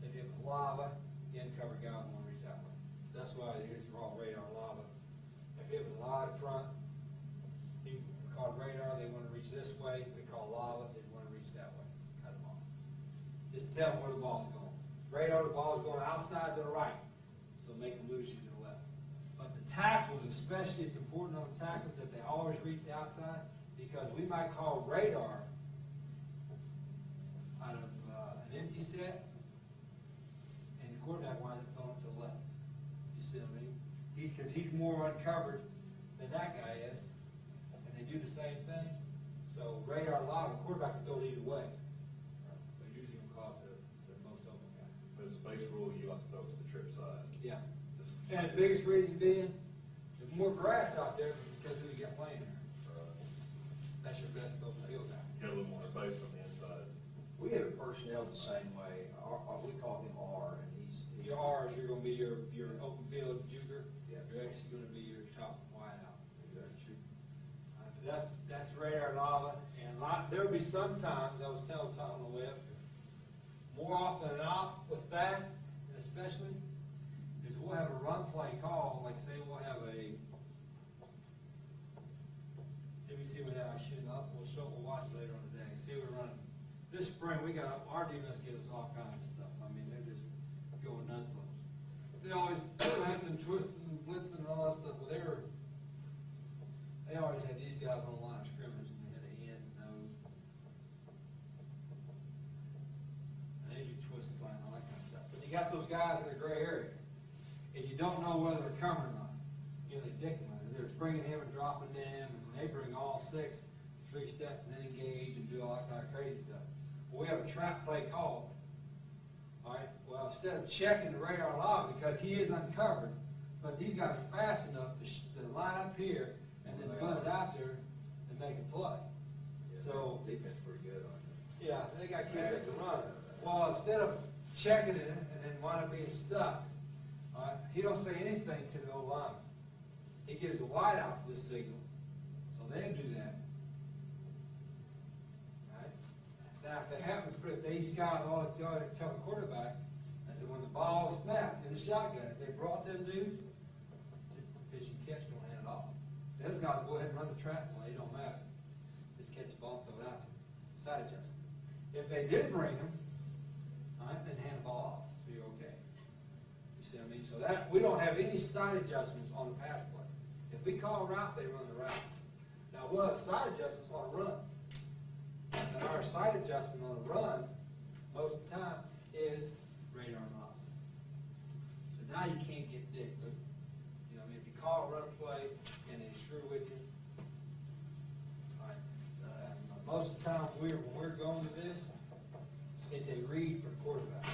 S1: If it was lava, the uncovered guy would want to reach that way. That's why it is all radar lava. If it was live front, he called radar, they want to reach this way. If we call lava, they want to reach that way. Cut them off. Just tell them where the ball's going. Radar, the ball's going outside to the right, so make them lose you to the left. But the tackles, especially, it's important on the tackles that they always reach the outside, because we might call radar out of an empty set, and the quarterback winds up throwing it to the left. You see what I mean? Because he's more uncovered than that guy is, and they do the same thing. So radar live, the quarterback can throw it either way. But usually will cause the most open guy.
S3: As a base rule, you like to throw it to the trip side.
S1: Yeah. And the biggest reason being, there's more grass out there because who you got playing there. That's your best open field guy.
S3: You got a little more space from the inside.
S2: We have personnel the same way. We call him R, and he's.
S1: Your R's, you're gonna be your open field juker.
S2: Yeah.
S1: You're actually gonna be your top wide out.
S2: Exactly.
S1: That's radar lava, and there'll be some times, I was telling Tom on the web, more often than not with that, especially, is we'll have a run play call, like say we'll have a, let me see what I should up, we'll watch later on today, see we're running. This spring, we got, our defense gives us all kinds of stuff, I mean, they're just going nuts on us. They always clamping, twisting, and blitzing and all that stuff, well, they always had these guys on the line of scrimmage, and they had a end, nose, and they do twist slant, all that kind of stuff. But you got those guys in the gray area, and you don't know whether they're coming or not. You know, they dick them. They're bringing him and dropping them, and they bring all 6, 3 steps, and then engage and do all that kind of crazy stuff. Well, we have a trap play called. All right. Well, instead of checking the radar log because he is uncovered, but these guys are fast enough to line up here and then buzz out there and make a play.
S2: Yeah,
S1: So
S2: defense pretty good on it.
S1: yeah, they got kids that can run. Well, instead of checking it and then wind up being stuck, he don't say anything to the old line. He gives a wide out to this signal, so they do that. Right? Now, if they happen to put these guys all tell the quarterback, I said when the ball snapped in the shotgun, if they brought them dudes, just pitch and catch, don't hand it off. Those guys go ahead and run the trap play, it don't matter. Just catch the ball, throw it out there. Side adjust. If they did bring them, all right, then hand the ball off, so you're okay. You see what I mean? So that we don't have any side adjustments on the pass play. If we call a route, they run the route. Now we'll have side adjustments on a run. And our side adjustment on a run, most of the time, is radar knob. So now you can't get dicked. You know, I mean, if you call a run play and they screw with you, all right, most of the time when we're going to this, it's a read for the quarterback.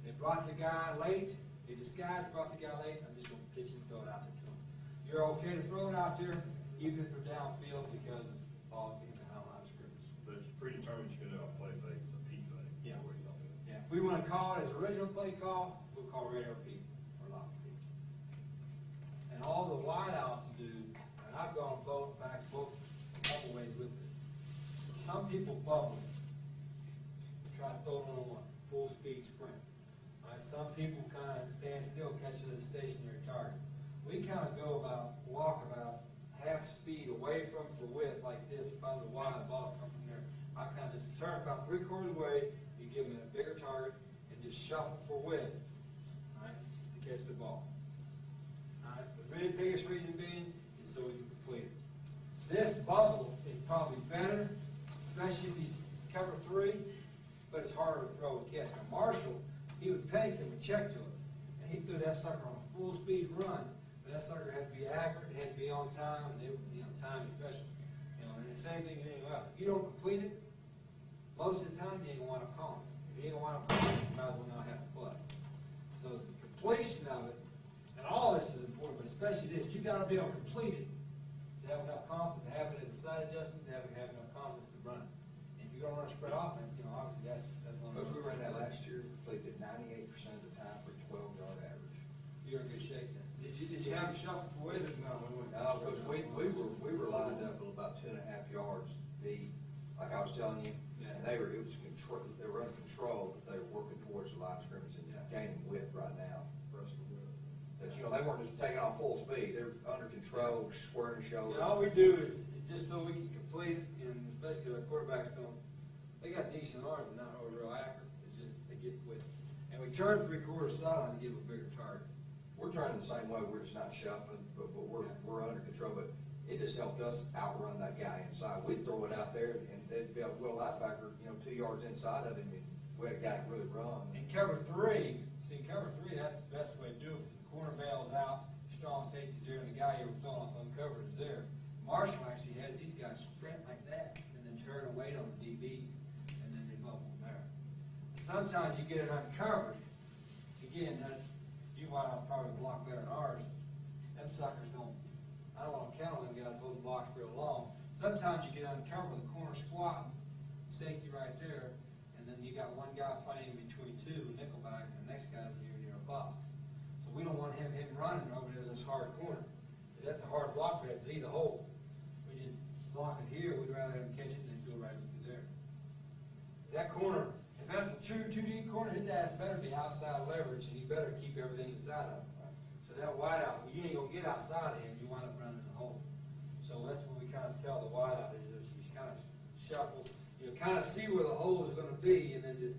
S1: They brought the guy late. They disguised brought the guy late. I'm just going to pitch and throw it out there to him. You're okay to throw it out there, even if they're downfield because of ball being behind line of scrimmage.
S3: But it's predetermined you're going to do a play fake, it's a P fake.
S1: Yeah.
S3: Where you don't do it.
S1: Yeah, if we want to call it as original play call, we'll call radar P or lock P. And all the wideouts do, and I've gone both a couple ways with it. Some people bubble, try to throw it on one, full speed sprint. All right, some people kind of stand still, catch it at a stationary target. We kind of walk about half speed away from for width like this, find the wide, the ball's come from there. I kind of just turn about 3/4 way, you give them a bigger target, and just shuffle for width, all right, to catch the ball. All right, the really biggest reason being is so we can complete it. This bubble is probably better, especially if he's cover 3, but it's harder to throw and catch. Now Marshall, he would Pennington would check to it, and he threw that sucker on a full speed run. That sucker had to be accurate, it had to be on time, and time especially. You know, and the same thing as anything else. If you don't complete it, most of the time you ain't gonna wind up calling it. If you ain't gonna wind up calling it, you might as well not have to play. So the completion of it, and all this is important, but especially this, you gotta be able to complete it. To have enough confidence, to have it as a side adjustment, to have enough confidence to run it. And if you're gonna run a spread offense, you know, obviously that's one of
S2: Because we
S1: those.
S2: ran that last year, completed 98% of the time for 12-yard average.
S1: You're in good shape then. Did you have a shuffle for weather? No, we wouldn't.
S2: No, because we were lined up about 2.5 yards deep. Like I was telling you, And it was control, they were under control, but they were working towards the line of scrimmage and gaining width right now. But, you know, they weren't just taking off full speed, they're under control, squaring the shoulder.
S1: And all we do is, just so we can complete it, and especially our quarterbacks don't, they got decent arms, but not real accurate, it's just, they get quick. And we turn 3/4 sideline to give a bigger target.
S2: We're turning the same way, we're just not shuffling, but we're under control, but it just helped us outrun that guy inside. We'd throw it out there, and they'd be a Will linebacker, you know, 2 yards inside of him, and we had a guy that really run.
S1: In cover 3, that's the best way to do it. The corner bails out, strong safety's there, and the guy you were throwing off uncovered is there. Marshall actually has these guys sprint like that, and then turn and wait on the DBs, and then they bubble from there. Sometimes you get it uncovered. Again, you might have probably block better than ours. Them suckers don't, I don't want to count on them guys holding blocks real long. Sometimes you get uncovered with the corner squatting, safety right there, and then you got one guy playing between two, nickelback, and the next guy's here near a box. So we don't want him running over there to this hard corner. Because that's a hard block for that Z to hold. We just block it here, we'd rather have him catch it than go right through there. That corner, if that's a true 2 deep corner, his ass better be outside leverage, and he better keep everything inside of him. So that wide out, you ain't gonna get outside of him, you wind up running the hole. So that's when we kind of tell the wide out is you kind of shuffle, you know, kind of see where the hole is gonna be, and then just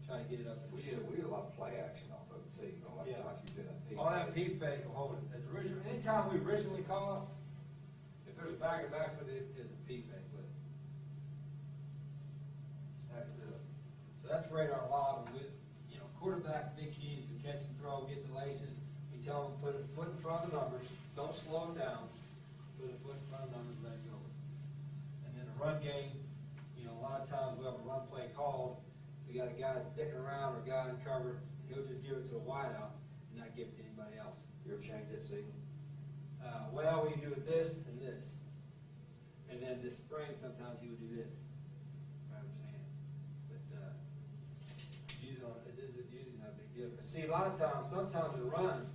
S1: try to get it up.
S2: We did a lot of play action off of it too, you know, like you did that P.
S1: All that P fake will hold it. That's original. Anytime we originally call it, if there's a back and back for it, it's a P fake with it. So that's radar live, and with, you know, quarterback, big keys to catch and throw, get the laces. We tell them put a foot in front of the numbers, don't slow them down. Put a foot in front of the numbers, let it go. And then the run game, you know, a lot of times we have a run play called. We got a guy that's sticking around or a guy uncovered, he'll just give it to a wideout and not give it to anybody else.
S2: You ever change that signal?
S1: Well, we do it this and this. And then this spring, sometimes he would do this. I understand. But usually not a big deal. But see, a lot of times, sometimes the run,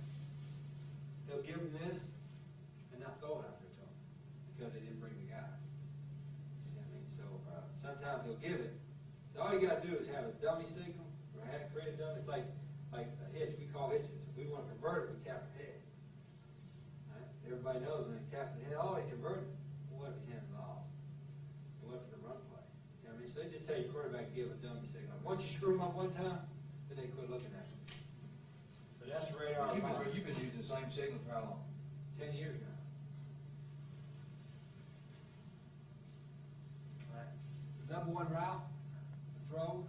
S1: he'll give them this and not throw it out there to them because they didn't bring the guys. See what I mean? So sometimes he'll give it. So all you got to do is have a dummy signal or create a dummy. It's like a hitch. We call hitches. If we want to convert it, we tap our head. Right? Everybody knows when it taps the head, oh, it converted. Well, what if his hands off? And what if it's a run play? You know what I mean? So they just tell your quarterback to give a dummy signal. Once you screw them up one time, then they quit looking at you. But that's radar.
S2: You've been using the same signal for how long?
S1: 10 years now. All right. Number one route, the throw.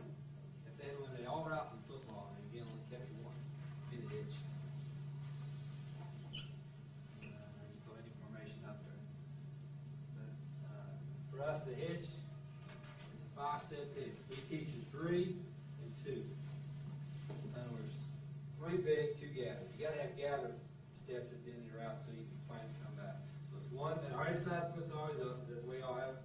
S1: If they eliminate all routes in football, and again, only kept you one, be the hitch. You put any formation up there. But for us, the hitch is a 5-step hitch. We teach you 3 and 2. In other words, 3 big, 2 gather. You got to have gather steps at the end of your route so you can plan to come back. So it's 1, and our inside foot's always up. That's the way y'all have it.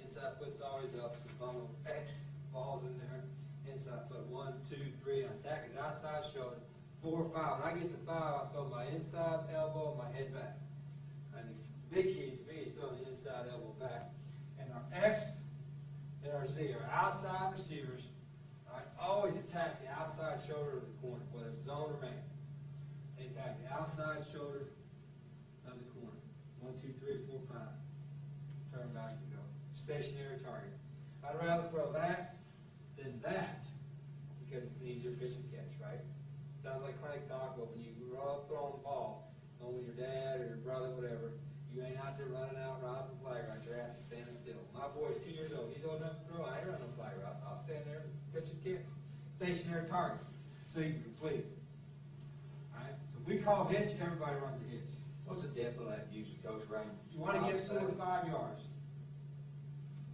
S1: Inside foot's always up. So bundle X balls in there. Inside foot 1, 2, 3. And attack is outside shoulder. 4, 5. When I get to 5, I throw my inside elbow and my head back. And the big key to me is throwing the inside elbow back. And our X and our Z are outside receivers. I always attack the outside shoulder of the corner, whether it's zone or man. They attack the outside shoulder of the corner. 1, 2, 3, 4, 5. Turn back and go. Stationary target. I'd rather throw that than that because it's an easier pitch and catch, right? Sounds like clinic talk, but when you grow up throwing the ball, or with your dad or your brother, whatever, you ain't out there running out routes and flag routes. Your ass is standing still. My boy's 2 years old. He's old enough to throw. I ain't running no flag routes. I'll stand there and pitch and kick. Stationary target. So you can complete it. All right? So if we call hitch, everybody runs a hitch.
S2: What's the depth of that usually, Coach Ray?
S1: You want to get 4 to 5 yards.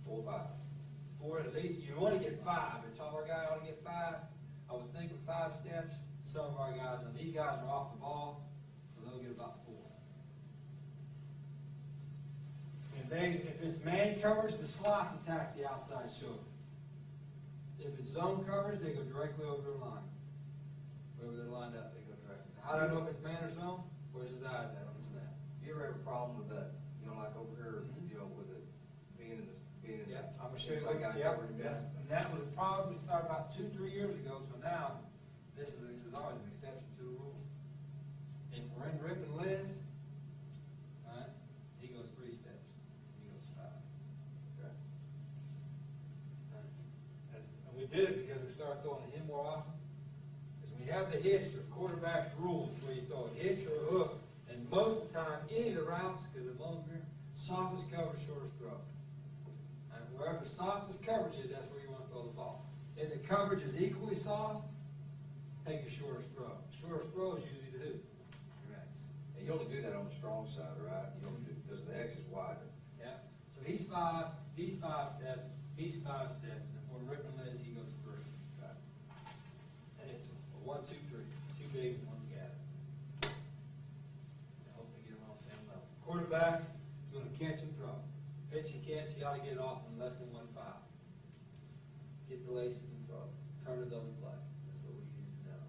S2: 4 or 5.
S1: 4 at least. You want to get 5. A taller guy ought to get 5. I would think with 5 steps. Some of our guys, and these guys are off the ball, so they'll get about 4. And if it's man covers, the slots attack the outside shoulder. If it's zone covers, they go directly over the line. Wherever they're lined up, they go directly. How do I know if it's man or zone? Where's his eyes at on the snap?
S2: You ever have a problem with that? You know, like over here, you know, with it being being
S1: Yeah, I'm gonna show you.
S2: inside guy
S1: Yeah,
S2: covering him
S1: yes,
S2: down.
S1: and that was probably started about 2-3 years ago, so now, this is, there's always an exception to the rule. If we're in Rip and Liz, alright, he goes 3 steps, he goes 5.
S2: Okay.
S1: And we did it because we started throwing him more often. Because we have the hitch, or quarterback's rules, where you throw a hitch or a hook, and most of the time, any of the routes, because of longer, softest coverage, shortest throw. And wherever the softest coverage is, that's where you want to throw the ball. If the coverage is equally soft, take your shortest throw. Shortest throw is usually the hoop. Your X.
S2: And you only do that on the strong side, right? You only do, because the X is wider.
S1: Yeah. So he's 5 steps, he's 5 steps, and for Rip and Liz, he goes 3.
S2: Okay.
S1: And it's a 1, 2, 3. 2 big and 1 gathered. I hope they get it on the same level. Quarterback is going to catch and throw. Pitch and catch, you ought to get it off in less than 1-5. Get the laces and throw. Turn the double play. That's what we use now.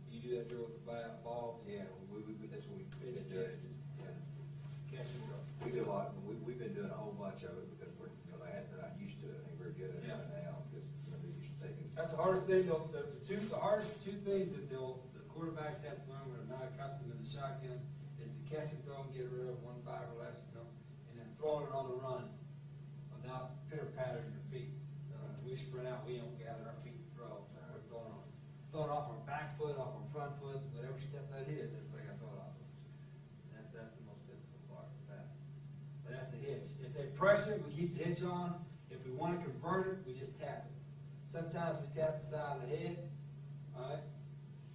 S1: You do that drill with the ball.
S2: Yeah, that's what we've
S1: Pitch
S2: been
S1: and catch.
S2: doing.
S1: Yeah. Catch and throw.
S2: We do a lot, we've been doing a whole bunch of it because we're, they're not used to it, and we're good at it
S1: Yeah.
S2: right now, because, they're used to taking.
S1: That's the hardest thing, the hardest 2 things that the quarterbacks have to learn when they're not accustomed to the shotgun is to catch and throw and get rid of 1-5 or less, and then throwing it on the run without pitter-pattering your feet. We sprint out, we don't gather our feet to throw. We're throwing off our back foot, off our front foot, whatever step that is, that's what I got to throw it off of. That's the most difficult part of that. But that's a hitch. If they press it, we keep the hitch on. If we want to convert it, we just tap it. Sometimes we tap the side of the head, all right?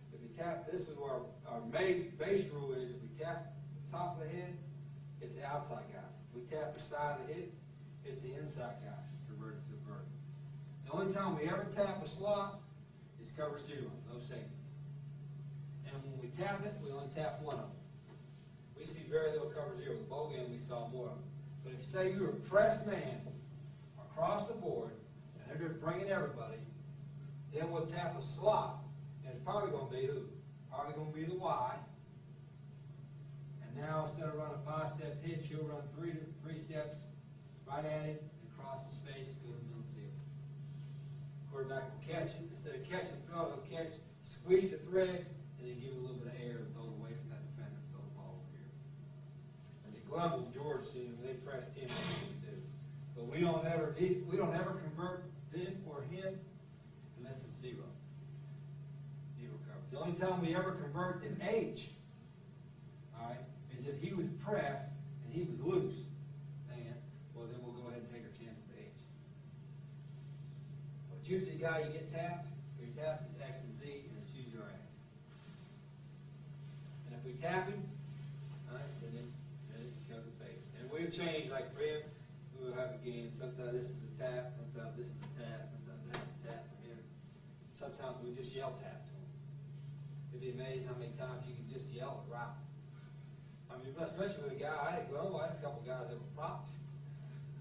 S1: If we tap, this is where our main base rule is, if we tap the top of the head, it's the outside guys. If we tap the side of the head, it's the inside guys, converted to vertical. The only time we ever tap a slot is cover 0, no safeties. And when we tap it, we only tap one of them. We see very little cover 0. The bowl game, we saw more of them. But if you say you're a press man across the board, and they're just bringing everybody, then we'll tap a slot, and it's probably going to be who? Probably going to be the Y. And now instead of running a 5-step hitch, he'll run 3 steps right at it, and cross the space, go to the middle field. Quarterback will catch it. Instead of catch and throw, he'll catch, squeeze the threads, and then give it a little bit of air and throw it away from that defender, throw the ball over here. And the Glumble, George, see, when they pressed him, that's what we do. But we don't ever convert them or him unless it's 0. 0 coverage. The only time we ever convert to H, all right, is if he was pressed and he was loose. Well, then we'll go ahead and take our chance with H. But usually, guy, you get tapped, you're tapped is X and Z, and it's usually our X. And if we tap him, all right, then it becomes a fade. And we've changed, like for him, we'll have a game. Sometimes this is a tap, sometimes this is a tap, sometimes that's a tap for him. Sometimes we just yell tap to him. It'd be amazing how many times you can just yell it right. I mean, especially with a guy, I had a couple guys that were props.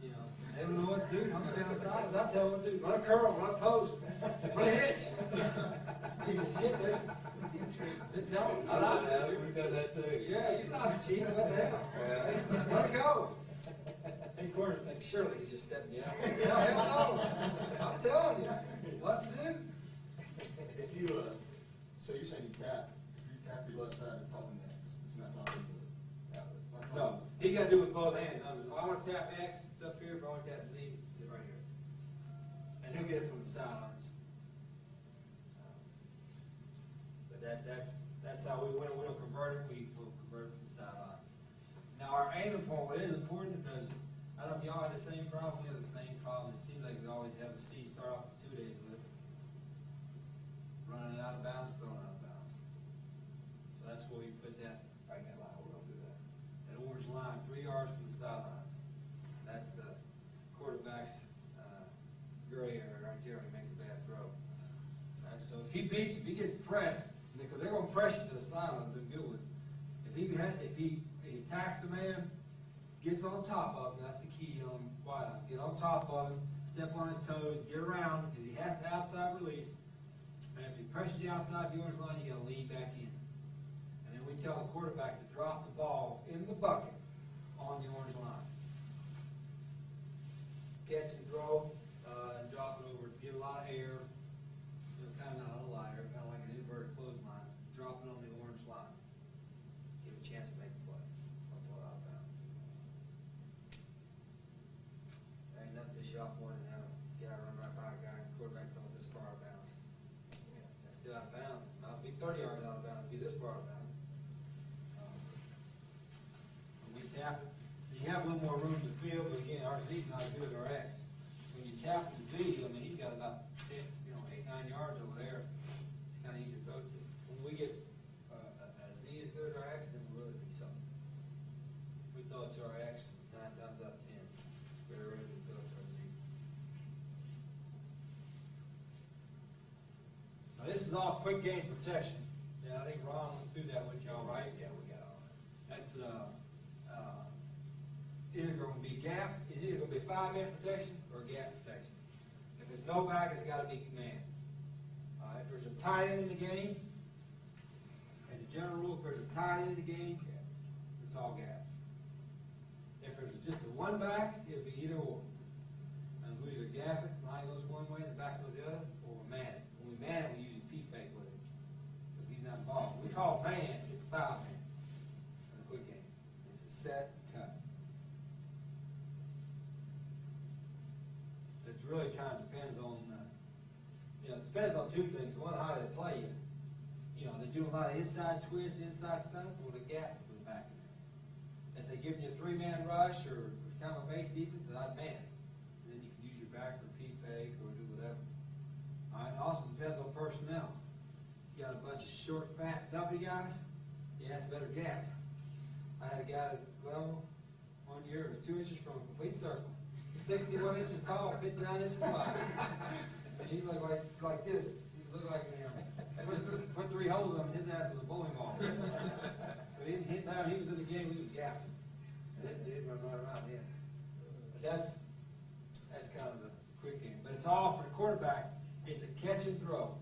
S1: You know, they don't know what to do. I'm standing outside, and I tell them what to do. Run a curl, run a post, run a hitch. Shit, dude. They tell them.
S2: I've done that, we've done that too.
S1: Yeah, you're not a cheat. What the hell?
S2: Yeah.
S1: Let it go. And of course, think surely he's just setting me up. Hell no. I'm telling you what to do.
S4: If you, so you're saying you tap, if you tap your left side, it's talking X, it's not talking to it.
S1: No, he got to do it with both hands. If I want to tap X, it's up here. If I want to tap Z, it's right here. And he'll get it from the sidelines. But that's how we don't convert it. We'll convert it from the sideline. Now our aiming point is important because I don't know if y'all have the same problem. We have the same problem. It seems like we always have a C start off with 2 days with it. Running it out of bounds, throwing it out of bounds. So that's where we put that.
S2: Right in that line, we're gonna do that.
S1: That orange line, 3 yards from the sidelines. That's the quarterback's gray area right there when he makes a bad throw. All right, so if he gets pressed, because they're going to press you to the sideline, they're good with it. If he attacks the man, gets on top of him, that's the key on wide lines. Get on top of him, step on his toes, get around, because he has to outside release. And if he presses you outside the orange line, you got to lean back in. And then we tell the quarterback to drop the ball in the bucket on the orange line. catch and throw, and drop it over, give a lot of air, kind of not a lighter, kind of like an inverted clothesline, drop it on the orange line, give a chance to make a play, or throw it out of bounds. There ain't nothing to shop more than having a guy run right by a guy, and quarterback throwing this far out of bounds. That's still out of bounds. Might be 30 yards out of bounds, be this far out of bounds. When we tap it, you have a little more room in the field, but again, our Z's not as good as our X. When you tap the Z, I mean, he's got about 8, 9 yards over there. It's kind of easy to throw to. When we get a Z as good as our X, then we'll really be something. We throw it to our X 9 times out of 10. Very rarely we throw it to our Z. Now, this is all quick game protection. Yeah, I think Ron went through that with y'all, right?
S2: Yeah, we got all that.
S1: That's either going to be gap, it's either going to be 5-man protection or gap protection. If there's no back, it's got to be man. If there's a tight end in the game, as a general rule, if there's a tight end in the game, it's all gap. If there's just a one back, it'll be either or. And we either gap it, line goes one way, the back goes the other, or we man it. When we man it, we use a P-fake with it, because he's not involved. We call it man, it's 5-man in a quick game. It's a set, cut. It really kind of depends on, it depends on two things. One, how they play you. They do a lot of inside twists, inside stunts, with a gap for the back. If they give you a 3-man rush or kind of a base defense, then I'd man it. Then you can use your back for P-fake or do whatever. All right, it also depends on personnel. You got a bunch of short, fat, dumpy guys, that's better gap. I had a guy that, one year was 2 inches from a complete circle. 61 inches tall, 59 inches wide. And he looked like this. He looked like, put 3 holes on him, and his ass was a bowling ball. So anytime he was in the game, he was gapping. And it did run right around him. But that's kind of the quick game. But it's all for the quarterback. It's a catch and throw.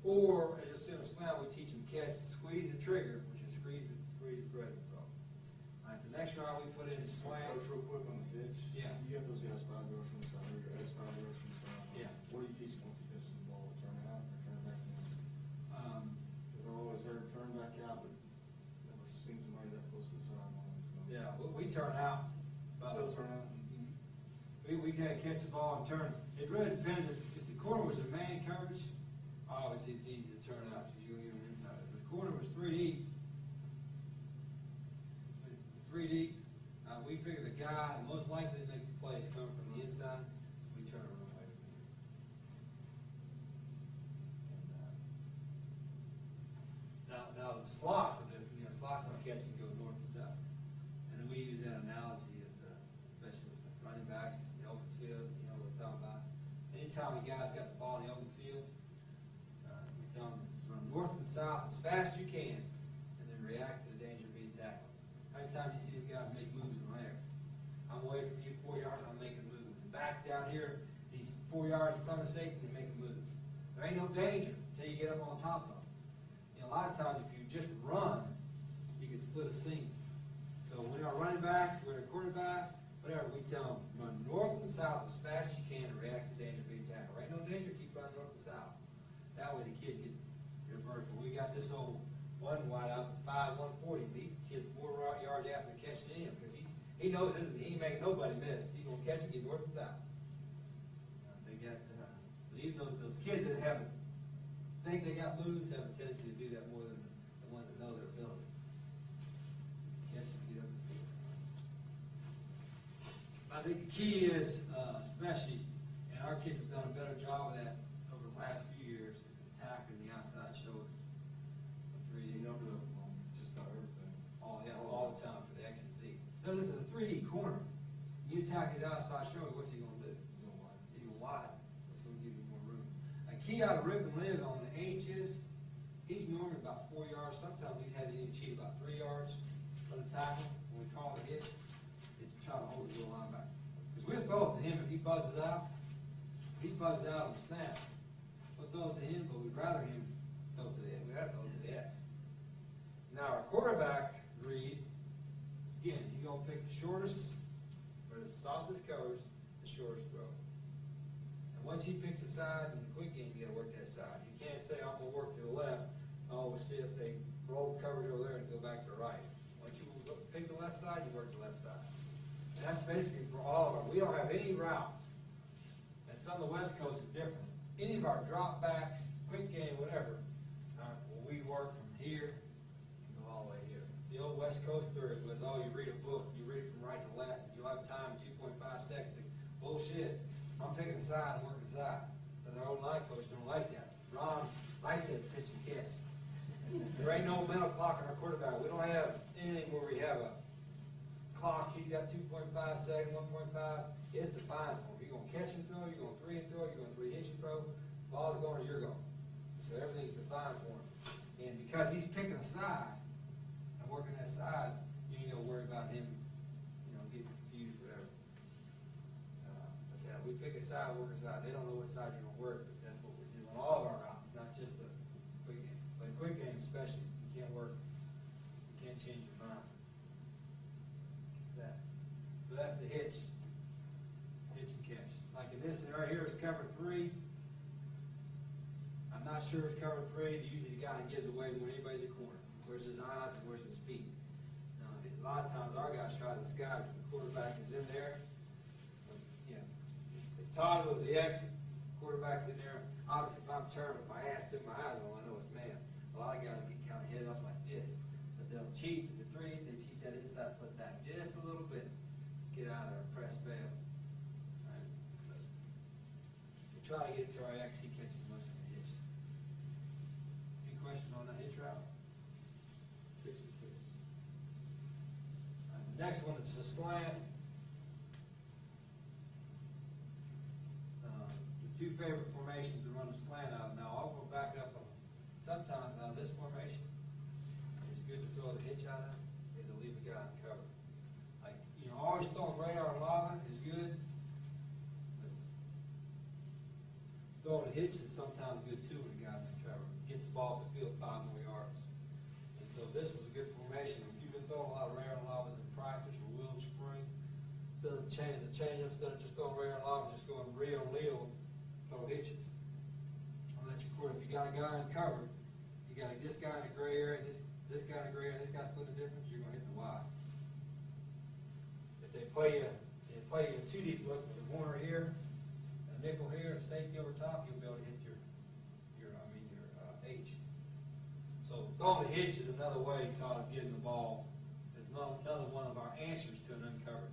S1: Or, as you'll see on the slam, we teach him catch, squeeze the trigger, which is squeeze the thread and throw. All right, the next round we put in is slam.
S4: Coach, real quick on the pitch.
S1: Yeah.
S4: You have those guys 5 yards from the side, or your X 5 yards from the side.
S1: Yeah.
S4: What do you teach once he pitches the ball? Turn it out or turn it back in? I've always heard turn back out, but never seen somebody that close to the sideline. So.
S1: Yeah, we turn out.
S4: Still turn out.
S1: We can't catch the ball and turn. It really depends. If the corner was a man coverage, obviously it's easy to turn out because you'll get him inside. If the corner was 3 deep, we figure the guy most likely to make the play is coming from the inside, so we turn around away from him. And, now the slots are different. Slots is catch and go north and south. And then we use that analogy, especially with the running backs, the open field, what we're talking about. Anytime a guy's got the ball in the open field, we tell him run north and south as fast as you can, and then react to the danger of being tackled. How many times do you see the guys make moves in the air? I'm away from you 4 yards, I'm making a move. Back down here, he's 4 yards in front of safety, and make a move. There ain't no danger until you get up on top of him. A lot of times, if you just run, you can split a seam. So when our running backs, when our quarterback, whatever, we tell them, run north and south as fast as you can to react to danger of being tackled. There ain't no danger, keep running north and south. That way the kids get vertical. We got this old one wide out at 5-140. The kid's 4 yards after catching him because he knows he ain't making nobody miss. He's going to catch it, get north and south. They got, even those kids that think they got moves have a tendency to do that more than the ones that know their ability. Catch it, get up the field. I think the key is, especially, and our kids have done a better job of that over the last few years, is attacking the outside shoulder.
S4: You know, just about everything.
S1: All the time for the X and Z. So if it's a 3D corner, you attack his outside shoulder, what's he going to do? He's going to wide. That's going to give you more room. A key out of Rip and Liz on the H's, he's normally about 4 yards. Sometimes we've had to even cheat about 3 yards for the tackle. When we call it hit, it's trying to hold the little linebacker. Because we'll throw it to him if he buzzes out. If he buzzes out on snap, we'll throw it to him, but we'd rather him throw it to the X. We'd rather throw it to the X. Now our quarterback read, again, he's going to pick the shortest or the softest coverage, the shortest throw. And once he picks a side in the quick game, you gotta work that side. You can't say, I'm gonna work to the left, oh, we'll see if they roll coverage over there and go back to the right. Once you pick the left side, you work the left side. And that's basically for all of our, we don't have any routes. And some of the West Coast is different. Any of our drop backs, quick game, whatever, well, we work from here and go all the way here. It's the old West Coast theory was, oh, you read a book, you read it from right to left, you'll have time 2.5 seconds. Bullshit. I'm picking a side and working a side. But our old line coach don't like that. Ron, I said pitch and catch. There ain't no mental clock on our quarterback. We don't have anything where we have a clock. He's got 2.5 seconds, 1.5. It's defined for him. You're going to catch and throw, you're going to 3 and throw, you're going to 3 hitch and throw. Ball's going or you're going. So everything's defined for him. And because he's picking a side and working that side, you ain't going to worry about him, getting confused, whatever. But yeah, we pick a side, work a side. They don't know what side you're going to work, but that's what we do on all of our routes, not just the quick game. But quick game especially, you can't work, you can't change your mind. So that's the hitch and catch. Like in this right here is cover 3. I'm not sure it's cover 3. Usually the guy gives away when anybody's a corner. Where's his eyes and where's his feet? Now, a lot of times our guys try to disguise when the quarterback is in there. If Todd was the exit, quarterback's in there. Obviously, if I'm turning with my ass to my eyes on, I know it's man. A lot of guys get kind of head up like this. But they'll cheat the 3, they cheat that inside foot back just a little bit. Get out of there, press fail. Right? But we try to get to our X, he catches most of the hitch. Any questions on the hitch route? Pitch and catch. The next one is a slant. The 2 favorite formations to run a slant out. Now I'll go back up on sometimes out of this formation. It's good to throw the hitch out of is to leave the guy in cover. Like, always throwing radar and lava is good. But throwing a hitch is sometimes good too when the guy's in cover. Gets the ball to the field 5 more yards. And so this was a good formation. If you've been throwing a lot of radar and lavas in practice or will spring, instead of changing the change, instead of just throwing radar and lava, just going real and Leo, throw hitches. I'll let you quarter. If you got a guy in cover, you got this guy in the gray area, this guy in the gray area, this guy split the difference, you're going to hit the Y. If they play you 2 deep look with a corner here, a nickel here, a safety over top, you'll be able to hit your H. So throwing the hitch is another way, Todd, of getting the ball. It's another one of our answers to an uncovered.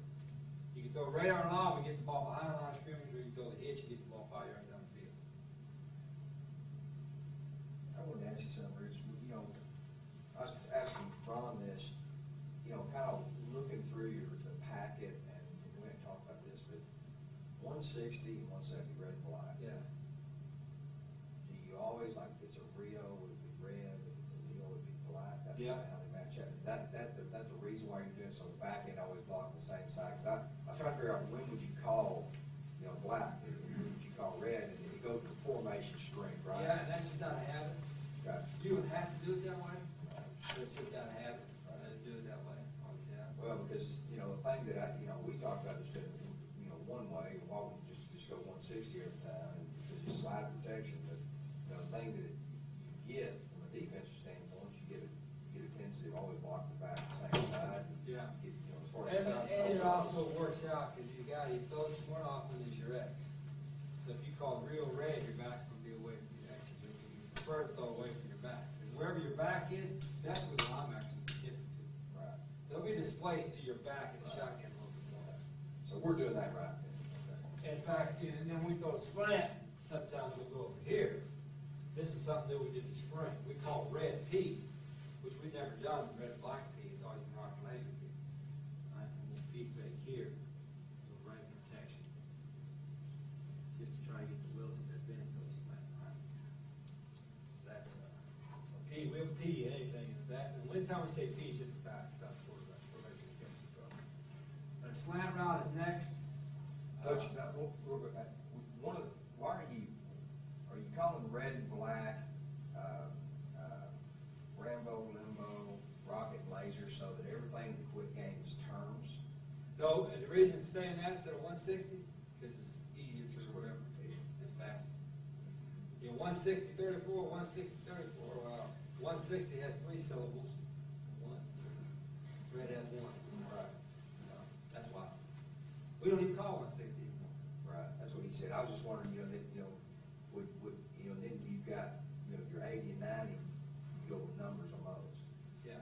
S1: You can throw a radar and lob and get the ball behind the line of scrimmage, or you can throw the hitch and get the ball 5 yards down the field.
S2: I wanted to ask you something, Rich. I was asking Ron this, kind of looking through the packet, and we haven't talked about this, but 160 and 170 red and black.
S1: Yeah.
S2: Do you always, like, if it's a Rio, would it be red? If it's a Leo, would it be black? That's
S1: Yeah.
S2: kind of how they match up. That's the reason why you're doing so. The back end always block the same side. Because I was trying to figure out when would you call, black, and when would you call red, and it goes to formation strength, right?
S1: Yeah, and that's just not a habit.
S2: Okay.
S1: You would have to do it that way. It's just not a habit to do it that way. Obviously,
S2: Well, because, the thing that we talked about is that, one way, why would you just go 160 every time, and it's just side protection, but, the thing that you get from a defensive standpoint, you get a tendency to always block the back the same side.
S1: Yeah.
S2: As far as stunts
S1: And it
S2: go.
S1: also works out because you throw it more often is your X. So if you call real red, your back's going to be away from your X. You prefer to throw away from your back. And wherever your back is, that's where the linebackers will be shifted to.
S2: Right.
S1: They'll be displaced to your back in the shotgun a little bit more.
S2: So we're doing that right.
S1: In fact, and then we throw a slant, sometimes we'll go over here. This is something that we did in spring. We call red P, which we've never done. Red and black P is always been rock and laser P. Right? And we'll P fake here, so right protection. Just to try and get the wheel to step in and throw a slant. Right? That's a P. We'll P anything in that. And when time we say P, it's just the back. It's not the quarterback. Quarterback's going to catch the ball. But slant route is next.
S2: Coach, why are you calling red and black, Rambo, Limbo, Rocket, Laser, so that everything in the quick game is terms?
S1: No, and the reason it's saying that instead of 160, because 160, 34, 160, 34. 160 has 3 syllables. 160. Red has 1.
S2: Right.
S1: That's why. We don't even call 160 anymore.
S2: Right, that's what he said. I was just wondering, then you've got, your 80 and 90, you go with numbers on those.
S1: Yeah.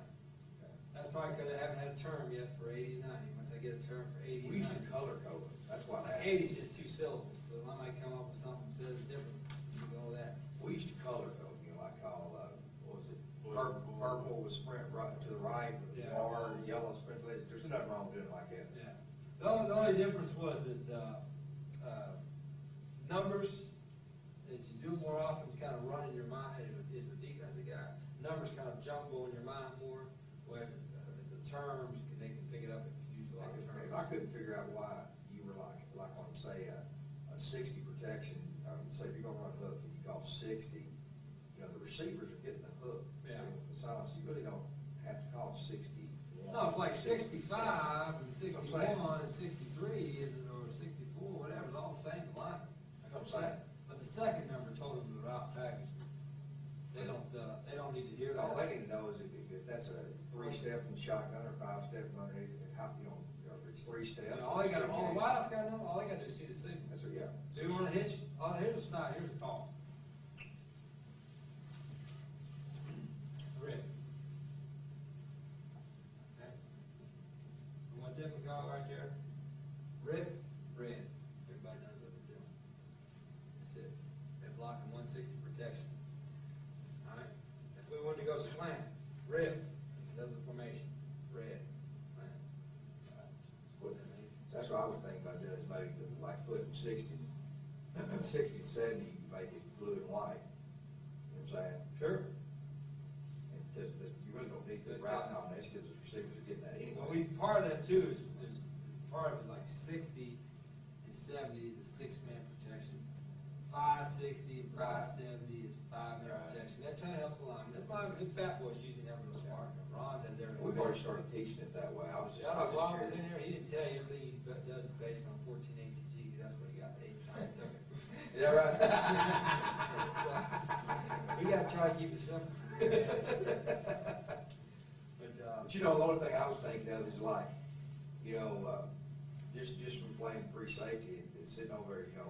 S2: Okay.
S1: That's probably because I haven't had a term yet for 80 and 90. Once I get a term for 80 and 90.
S2: We usually color code it. That's why I asked.
S1: 80 is just 2 syllables, so I might come up with something that says different. You go with that.
S2: We used to color code, like call, what was it?
S3: Blue.
S2: Purple was sprint right to the right,
S1: Yeah.
S2: R, yellow sprint to the left. There's nothing wrong with doing it like that.
S1: Yeah. The only difference was that, numbers, as you do more often, kind of run in your mind, as a defensive guy, numbers kind of jumble in your mind more, whereas the terms, they can pick it up if you use a lot of terms.
S2: I couldn't figure out why you were like on, say, a 60 protection, say if you're gonna run a hook and you call 60, the receivers are getting the hook.
S1: Yeah.
S2: So the silence, you really don't have to call 61.
S1: No, it's like 65 and 61
S2: That's what I'm saying.
S1: and 63, or 64, whatever, it's all the same line.
S2: That's what I'm saying.
S1: But the second number told them the route package. They don't need to hear that.
S2: All they need to know is if that's a 3-step in the shotgun or 5-step underneath, how, if it's 3-step.
S1: All the wideouts got to know, all they got to do is see the signal.
S2: That's what, yeah.
S1: So you want to hitch? Oh, here's a sign, here's a call. Red. Okay. And what different call right there? Red, red. Everybody knows what they're doing. That's it. They're blocking 160 protection. All right. If we wanted to go slant, red. Does the formation. Red. Slant. All right.
S2: So that's what I was thinking about doing, is maybe like putting 60 and 70, you make it blue and white. You know what I'm saying?
S1: Sure.
S2: Because you really don't need the route combination because the receivers are getting that anyway.
S1: Well, part of that too is part of it like 60 and 70 is a 6-man protection. 560 and 570 is 5-man
S2: Right.
S1: protection. That kind of helps a lot. That's why the fat boys usually never go smart. Ron does everything.
S2: We've already started teaching it that way. I was just
S1: Ron was in
S2: curious.
S1: there, he didn't tell you everything he does is based on 14 ACG, because that's what he got paid time he took it.
S2: Is that right?
S1: So, we gotta try to keep it simple. But,
S2: But the only thing I was thinking of is like, just from playing free safety and sitting over there,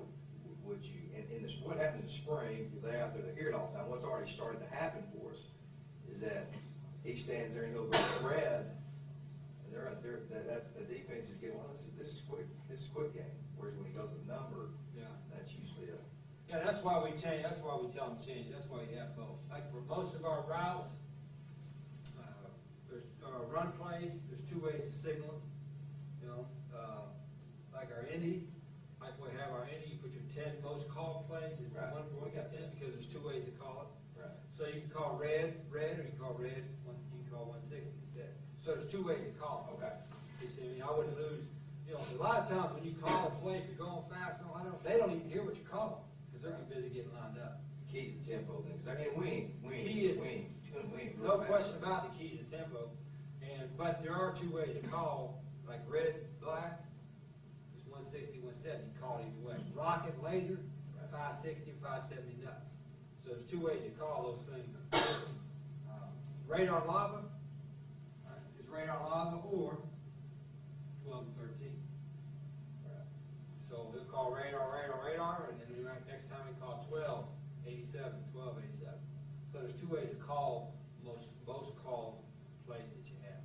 S2: would you, in this, what happened in the spring, because they out there, they hear it all the time, what's already started to happen for us is that he stands there and he'll go red, and the defense is getting, well, this is quick game. Whereas when he goes with number,
S1: yeah.
S2: that's usually a.
S1: Yeah, that's why we change, that's why we tell them to change, that's why we have both. Like for most of our routes, there's run plays, there's 2 ways to signal it. Like our Indy, like we have our Indy, you put your 10 most called plays, it's
S2: Right.
S1: 1 point 10, because there's 2 ways to call it.
S2: Right.
S1: So you can call red, or you can call red, you can call 160 instead. So there's 2 ways to call it.
S2: Okay.
S1: You see, I wouldn't lose, a lot of times when you call a play, if you're going fast, they don't even hear what you're calling, because they're too busy getting lined up.
S2: The key's the tempo thing, because we
S1: Key is-
S2: ain't
S1: No
S2: real
S1: question
S2: fast.
S1: about the keys and tempo, but there are 2 ways to call, like red, black, there's 160, 170, you call it either way. Rocket, laser, 560, 570 nuts. So there's 2 ways to call those things. Radar lava, is radar lava, or 12 and 13. So he'll call radar, and then next time he call 12, 87, 12, 87. So there's 2 ways to call most called plays that you have.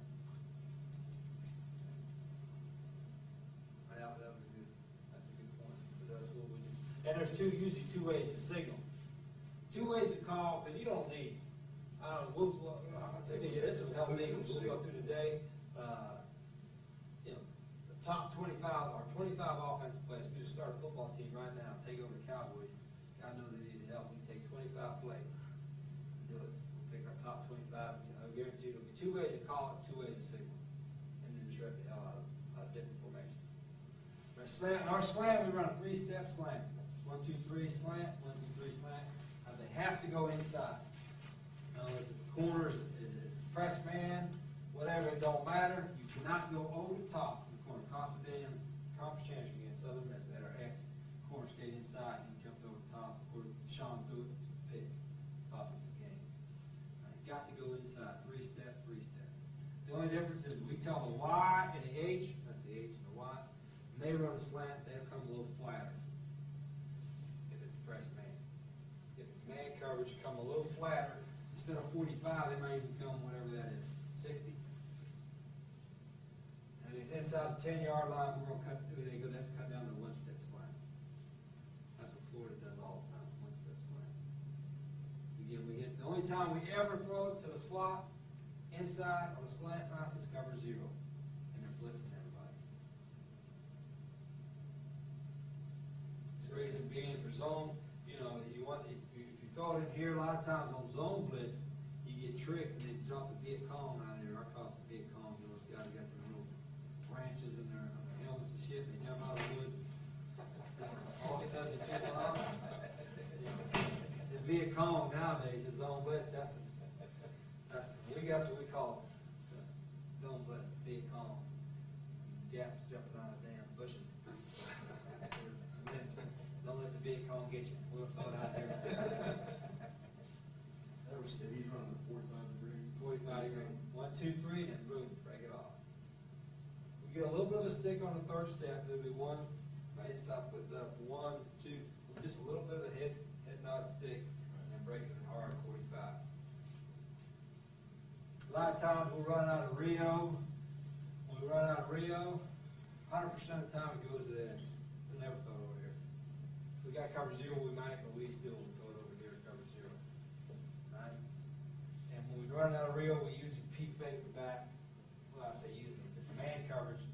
S1: That was good. That's a good point. So that's what we do. And there's usually 2 ways to signal. 2 ways to call, because you don't need. This will help me. We'll go through today. The top 25 or 25 offensive plays. We just start a football team right now. Take over the Cowboys. I know they need help. We take 25 plays. Do it. We'll pick our top 25. I guarantee you there'll be 2 ways to call it, 2 ways to signal, and then just rip the hell out of different formations. Our slant, we run a 3-step slant. 1, 2, 3 slant. 1, 2, 3 slant. They have to go inside. If the corners is press man, whatever, it don't matter. You cannot go over the top of the corner. Constantine, conference champions against Southern Miss that are ex corner skate inside. He jumped over the top. Sean threw it got to go inside, 3-step, 3-step. The only difference is we tell the Y and the H, that's the H and the Y, when they run a slant, they'll come a little flatter. If it's press man. If it's man coverage, come a little flatter. Instead of 45, they might even come whatever that is, 60. And if it's inside the 10-yard line, we're going to cut down to 1-step slant. That's what Florida does all the time, 1-step slant. The only time we ever throw it to the slot inside on the slant route is cover 0, and they're blitzing everybody. The reason being for zone, if you throw it in here, a lot of times on zone blitz, you get tricked and they drop the Viet Cong out there. I call it the Viet Cong. Those guys got their little branches in their helmets and shit. They jump out of the woods. All of a sudden, they take off. The Viet Cong nowadays is zone blitz. That's what we call zone blitz, Viet Cong. Japs jumping out of damn bushes. Don't let the Viet Cong get you. We'll throw it out there.
S4: He's running a 45 degree.
S1: 45 degree. 1, 2, 3, and boom, break it off. We get a little bit of a stick on the third step. There'll be one, my inside foot's up, 1, 2, just a little bit of a head nod stick, and then break it hard, 45. A lot of times we'll run out of Rio. When we run out of Rio, 100% of the time it goes to the X. We'll never throw it over here. If we got cover 0, we might, but we still will throw it over here to cover 0. Right? And when we run out of Rio, we usually P-fake the back. Well, I say usually. If it's man coverage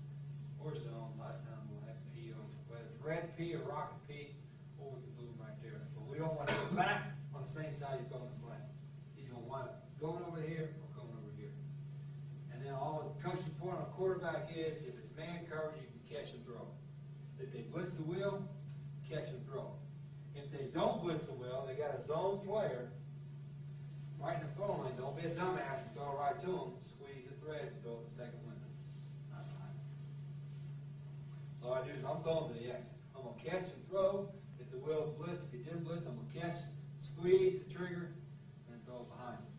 S1: or zone, a lot of times we'll have P on, whether it's red P or rocket P, or we can boom right there. But we don't want to go back on the same side he's going to slant. He's going to wind up going over here or going over here. And then all the cushion point on a quarterback is, if it's man coverage, you can catch and throw. If they blitz the wheel, catch and throw. If they don't blitz the wheel, they got a zone player right in the throw lane. Don't be a dumbass and throw it right to them. Squeeze the thread and throw it the second window. So all I do is I'm throwing to the X. I'm going to catch and throw. If the wheel blitz, if you didn't blitz, I'm going to catch, squeeze the trigger, and throw it behind you.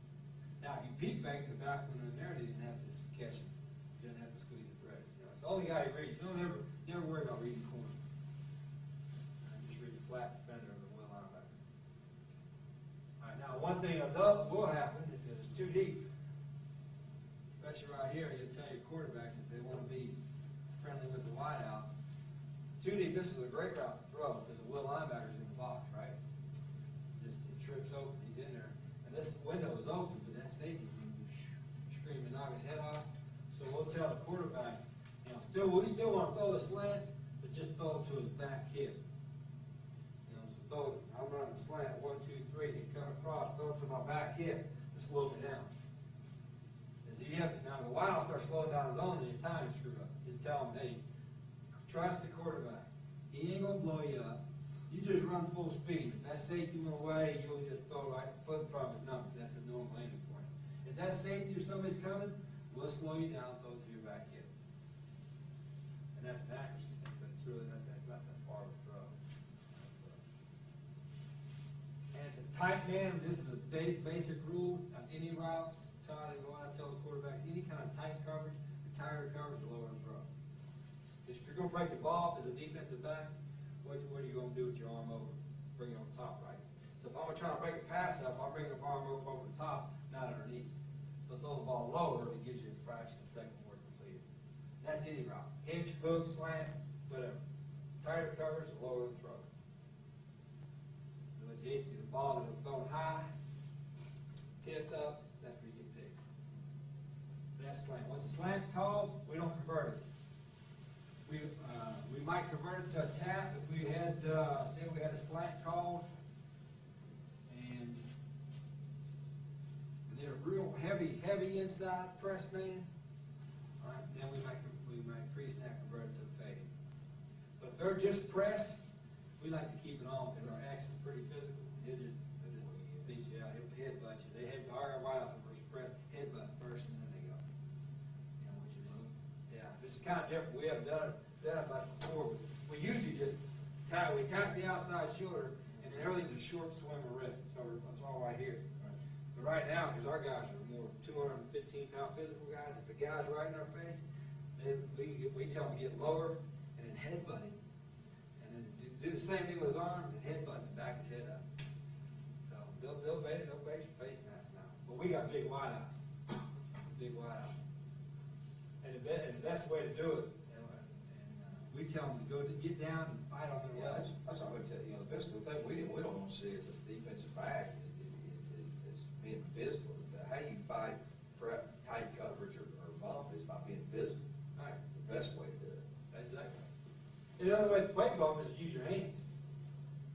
S1: Now, if you peek fake the back one in there, you didn't have to catch it. You didn't have to squeeze the threads. It's the only guy who reads. Don't never worry about reading corner. Just read the flat defender of the wheel linebacker. All right, now one thing that will happen if it's too deep, especially right here, you'll tell your quarterbacks if they want to be friendly with the wideouts. Too deep, this is a great route to throw because the wheel linebacker's in the box, right? Just it trips open, he's in there. And this window is open, but that safety's going to scream and knock his head off. So we'll tell the quarterback, we still want to throw the slant, but just throw it to his back hip. So throw it, I'm running the slant, 1, 2, 3, they cut across, throw it to my back hip to slow me down. Now the wild starts slowing down his own and your timing screwed up. Just tell him, hey, trust the quarterback. He ain't going to blow you up. You just run full speed. If that safety went away, you'll just throw right foot from his number. That's a normal landing point. If that safety or somebody's coming, we'll slow you down, throw it to your back hip. And that's an accuracy thing, but it's really not that far of a throw. And if it's tight, man, this is a basic rule on any routes. Todd, and go out and tell the quarterbacks, any kind of tight coverage, the tighter coverage, the lower the throw. If you're going to break the ball as a defensive back, what are you going to do with your arm over? Bring it on top, right? So if I'm trying to break a pass up, I'll bring the arm over the top, not underneath. So throw the ball lower, it gives you a fraction of a second more completed. That's any route. Hitch, hook, slant, whatever. Tighter coverage, the lower the throw. So when you see the ball that was thrown high, tipped up, that's where you get picked. That's slant. Once a slant called, we don't convert it. We might convert it to a tap if we had, say we had a slant called, and they're real heavy inside press man. All right, then we might pre-snap convert it to a fade. But if they're just press, we like to keep it on because our X is pretty physical. He'll just beat you out. He'll headbutt you. They head our wild first press, headbutt first, and then they go. This is kind of different. We haven't done it like before. We usually just tap the outside shoulder, and then everything's a short swim or rip. So it's all right here. But right now, because our guys are more 215-pound physical guys, if the guy's right in our face, then we tell him to get lower and then headbutt him. And then do the same thing with his arm and headbutt him, back his head up. So they'll base your face mask now. But we got big wideouts. Big wideouts. And the best way to do it, we tell them to get down and fight on their
S2: Yeah,
S1: level.
S2: that's what I would tell you. You know, the best thing we don't want to see is a defensive back is being physical. How you fight for tight coverage or bump is by being physical.
S1: Right.
S2: The best way to do it.
S1: Exactly. And the other way to play bump is to use your hands.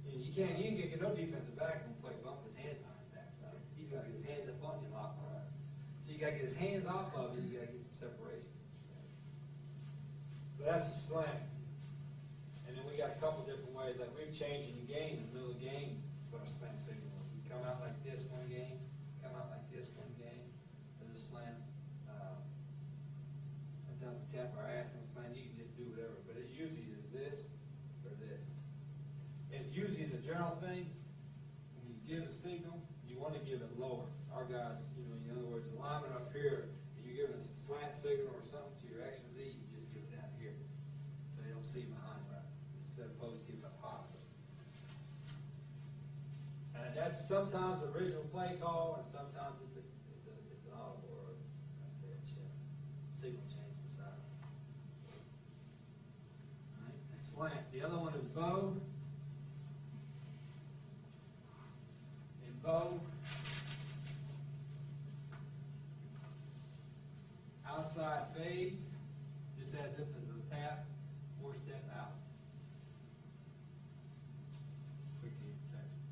S1: You can't get no defensive back and play bump with his hands behind his back. He's going to get his hands up on you a lot more. So you got to get his hands off of you. You got to get some separation. So that's the slam. And then we got a couple different ways. Like we've changed in the game, in the middle of the game, what our slam signal is. We come out like this one game, come out like this one game, for the slam. Sometimes we tap our ass on the slam. You can just do whatever, but it usually is this or this. It's usually the general thing. When you give a signal, you want to give it lower. Our guys, in other words, the lineman up here, you're giving a slant signal or something to your X and Z, you just give it down here, so you don't see behind, right? Instead of supposed to give it up high. And that's sometimes the original play call, and sometimes it's an audible or signal change beside it. All right, that's slant. The other one is bow. In bow, outside fades, just as if it's a tap, 4-step out. Quick game protection.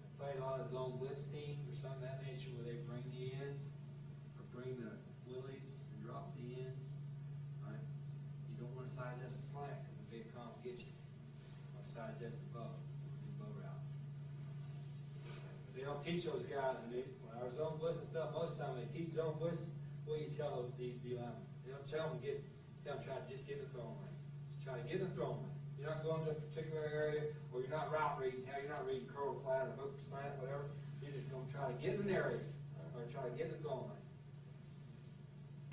S1: I played a lot of zone blitz teams or something of that nature where they bring the ends or bring the willies and drop the ends. Right? You don't want to side adjust the slant because the big comp gets you. You want to side adjust the bow route. They don't teach those guys when our zone blitz and stuff. Most of the time when they teach zone blitz, what do you tell those D linemen? They don't tell them try to just get in the throwing lane. Just try to get in the throwing lane. You're not going to a particular area, or you're not route reading. You're not reading curl flat or hook slant, whatever. You're just going to try to get in an area, or try to get in the throwing lane.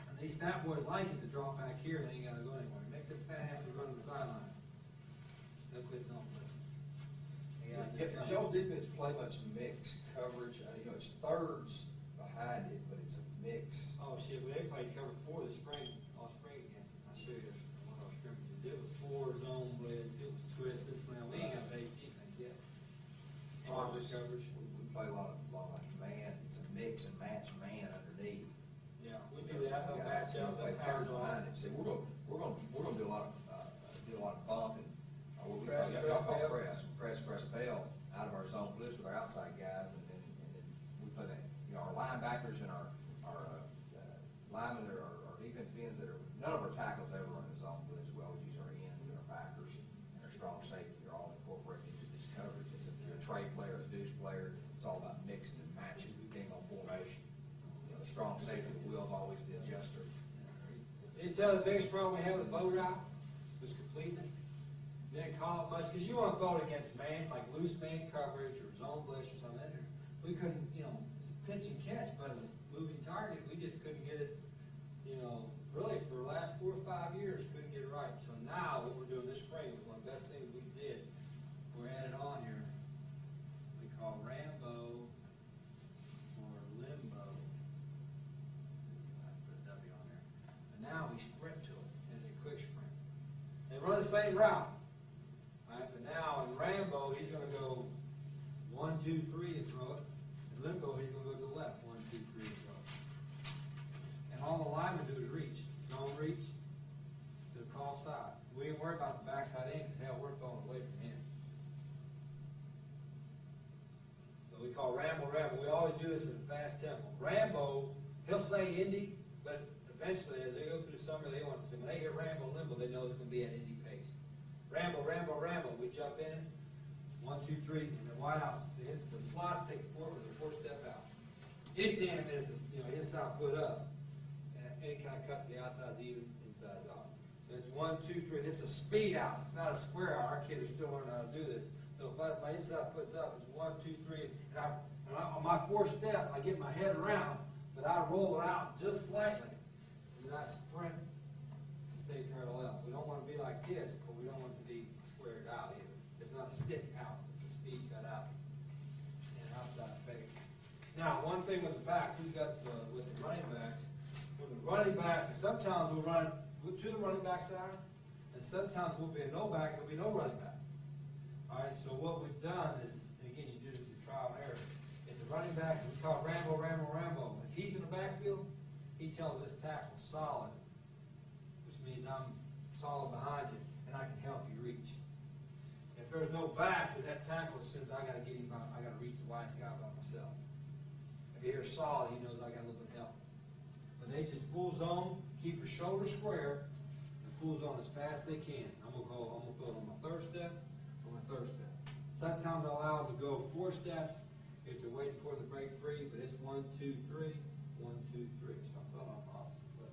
S1: And these snap boys like it to drop back here. They ain't got to go anywhere. Make the pass and run to the sideline. They'll quit zone blitz.
S2: Does y'all's defense play much mixed coverage? It's thirds behind it, but it's a mix.
S1: Oh, shit, well, they played cover 4 this spring, all spring against it. I'll show you one of our scrimmages. It was 4 zone blitz, it was twist, this slam. We ain't got base defense yet. Pocket coverage.
S2: We play a lot of man. It's a mix and match man underneath.
S1: Yeah, we do that. They'll match up, they'll pass on.
S2: See, we're gonna do a lot of bumping.
S1: Press,
S2: Press, bail out of our zone blitz with our outside guys, and then we play that. Our linebackers and our linemen, our defensive ends none of our tackles ever run the zone blitz. We always use our ends and our backers and our strong safety. They're all incorporated into this coverage. It's a trade player, a deuce player. It's all about mixing and matching, depending on formation. The strong safety, the wheel's always the adjuster.
S1: You tell the biggest problem we have with bow route was completeness. Didn't call it much, because you want to throw it against man, like loose man coverage or zone blitz or something. We couldn't, pitch and catch, but as a moving target, we just couldn't get it, really for the last 4 or 5 years, couldn't get it right. So now what we're doing this spring was one of the best things we did. We're added on here. We call Rambo or Limbo. I put a W on there. And now we sprint to it as a quick sprint. They run the same route. Right? But now in Rambo, he's going to go 1, 2, 3 to throw it. In Limbo, he's going to go to the left, 1, 2, 3 to throw it. And all the linemen do is reach. Zone reach to the call side. We ain't worried about the backside end because hell, we're throwing away from him. So we call Rambo. We always do this at a fast tempo. Rambo, he'll say Indy, but eventually as they go through the summer, they want to. When they hear Rambo Limbo, they know it's going to be at Indy pace. Rambo. We jump in, 1, 2, 3, and the wideouts, the slot take forward with a 4-step out. Anytime is inside foot up, and any kind of cut to the outside is even, inside is off. So it's 1, 2, 3. It's a speed out. It's not a square out. Our kids are still learning how to do this. So if my inside foot's up, it's 1, 2, 3, on my fourth step, I get my head around, but I roll it out just slightly, and then I sprint to stay parallel. We don't want to be like this, but we don't want it to be squared out either. It's not a stick out, it's a speed cut out, and outside fake. Now, one thing with the back, we got with the running backs, when the running back, sometimes we'll run to the running back side, and sometimes we'll be a no back, there'll be no running back. All right, so what we've done is, and again, you do this through trial and error. If the running back, we call Rambo. If he's in the backfield, he tells this tackle solid, which means I'm solid behind you, and I can help you reach. If there's no back with that tackle, as soon as I got to get him, I got to reach the wide guy by myself. If he hears solid, he knows I got a little bit of help. But they just full zone, keep your shoulder square, and full zone as fast as they can. I'm gonna go on my third step. Sometimes I allow them to go 4 steps if they're waiting for the break free, but it's 1, 2, 3, 1, 2, 3. So I'm throwing off opposite foot.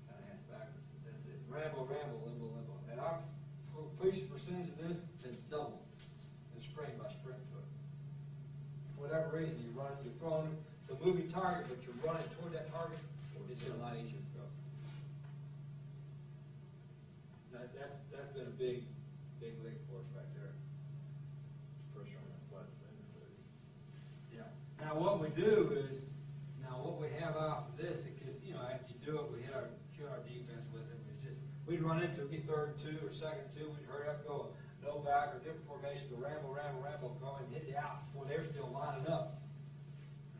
S1: Kind of hands backwards, but that's it. Rambo, limbo. And our completion percentage of this is double the sprint by sprint to it. For whatever reason, you're throwing the moving target, but you're running toward that target, it's been a lot easier to throw. That's been a big league for us right there.
S3: Pressure on that flat defender too.
S1: Yeah. Now what we do is, what we have out for this, because after you do it, we kill our defense with it. We'd run into it, be 3rd and 2 or 2nd and 2. We'd hurry up, go no back or different formation, go ramble, go and hit the out before they're still lining up.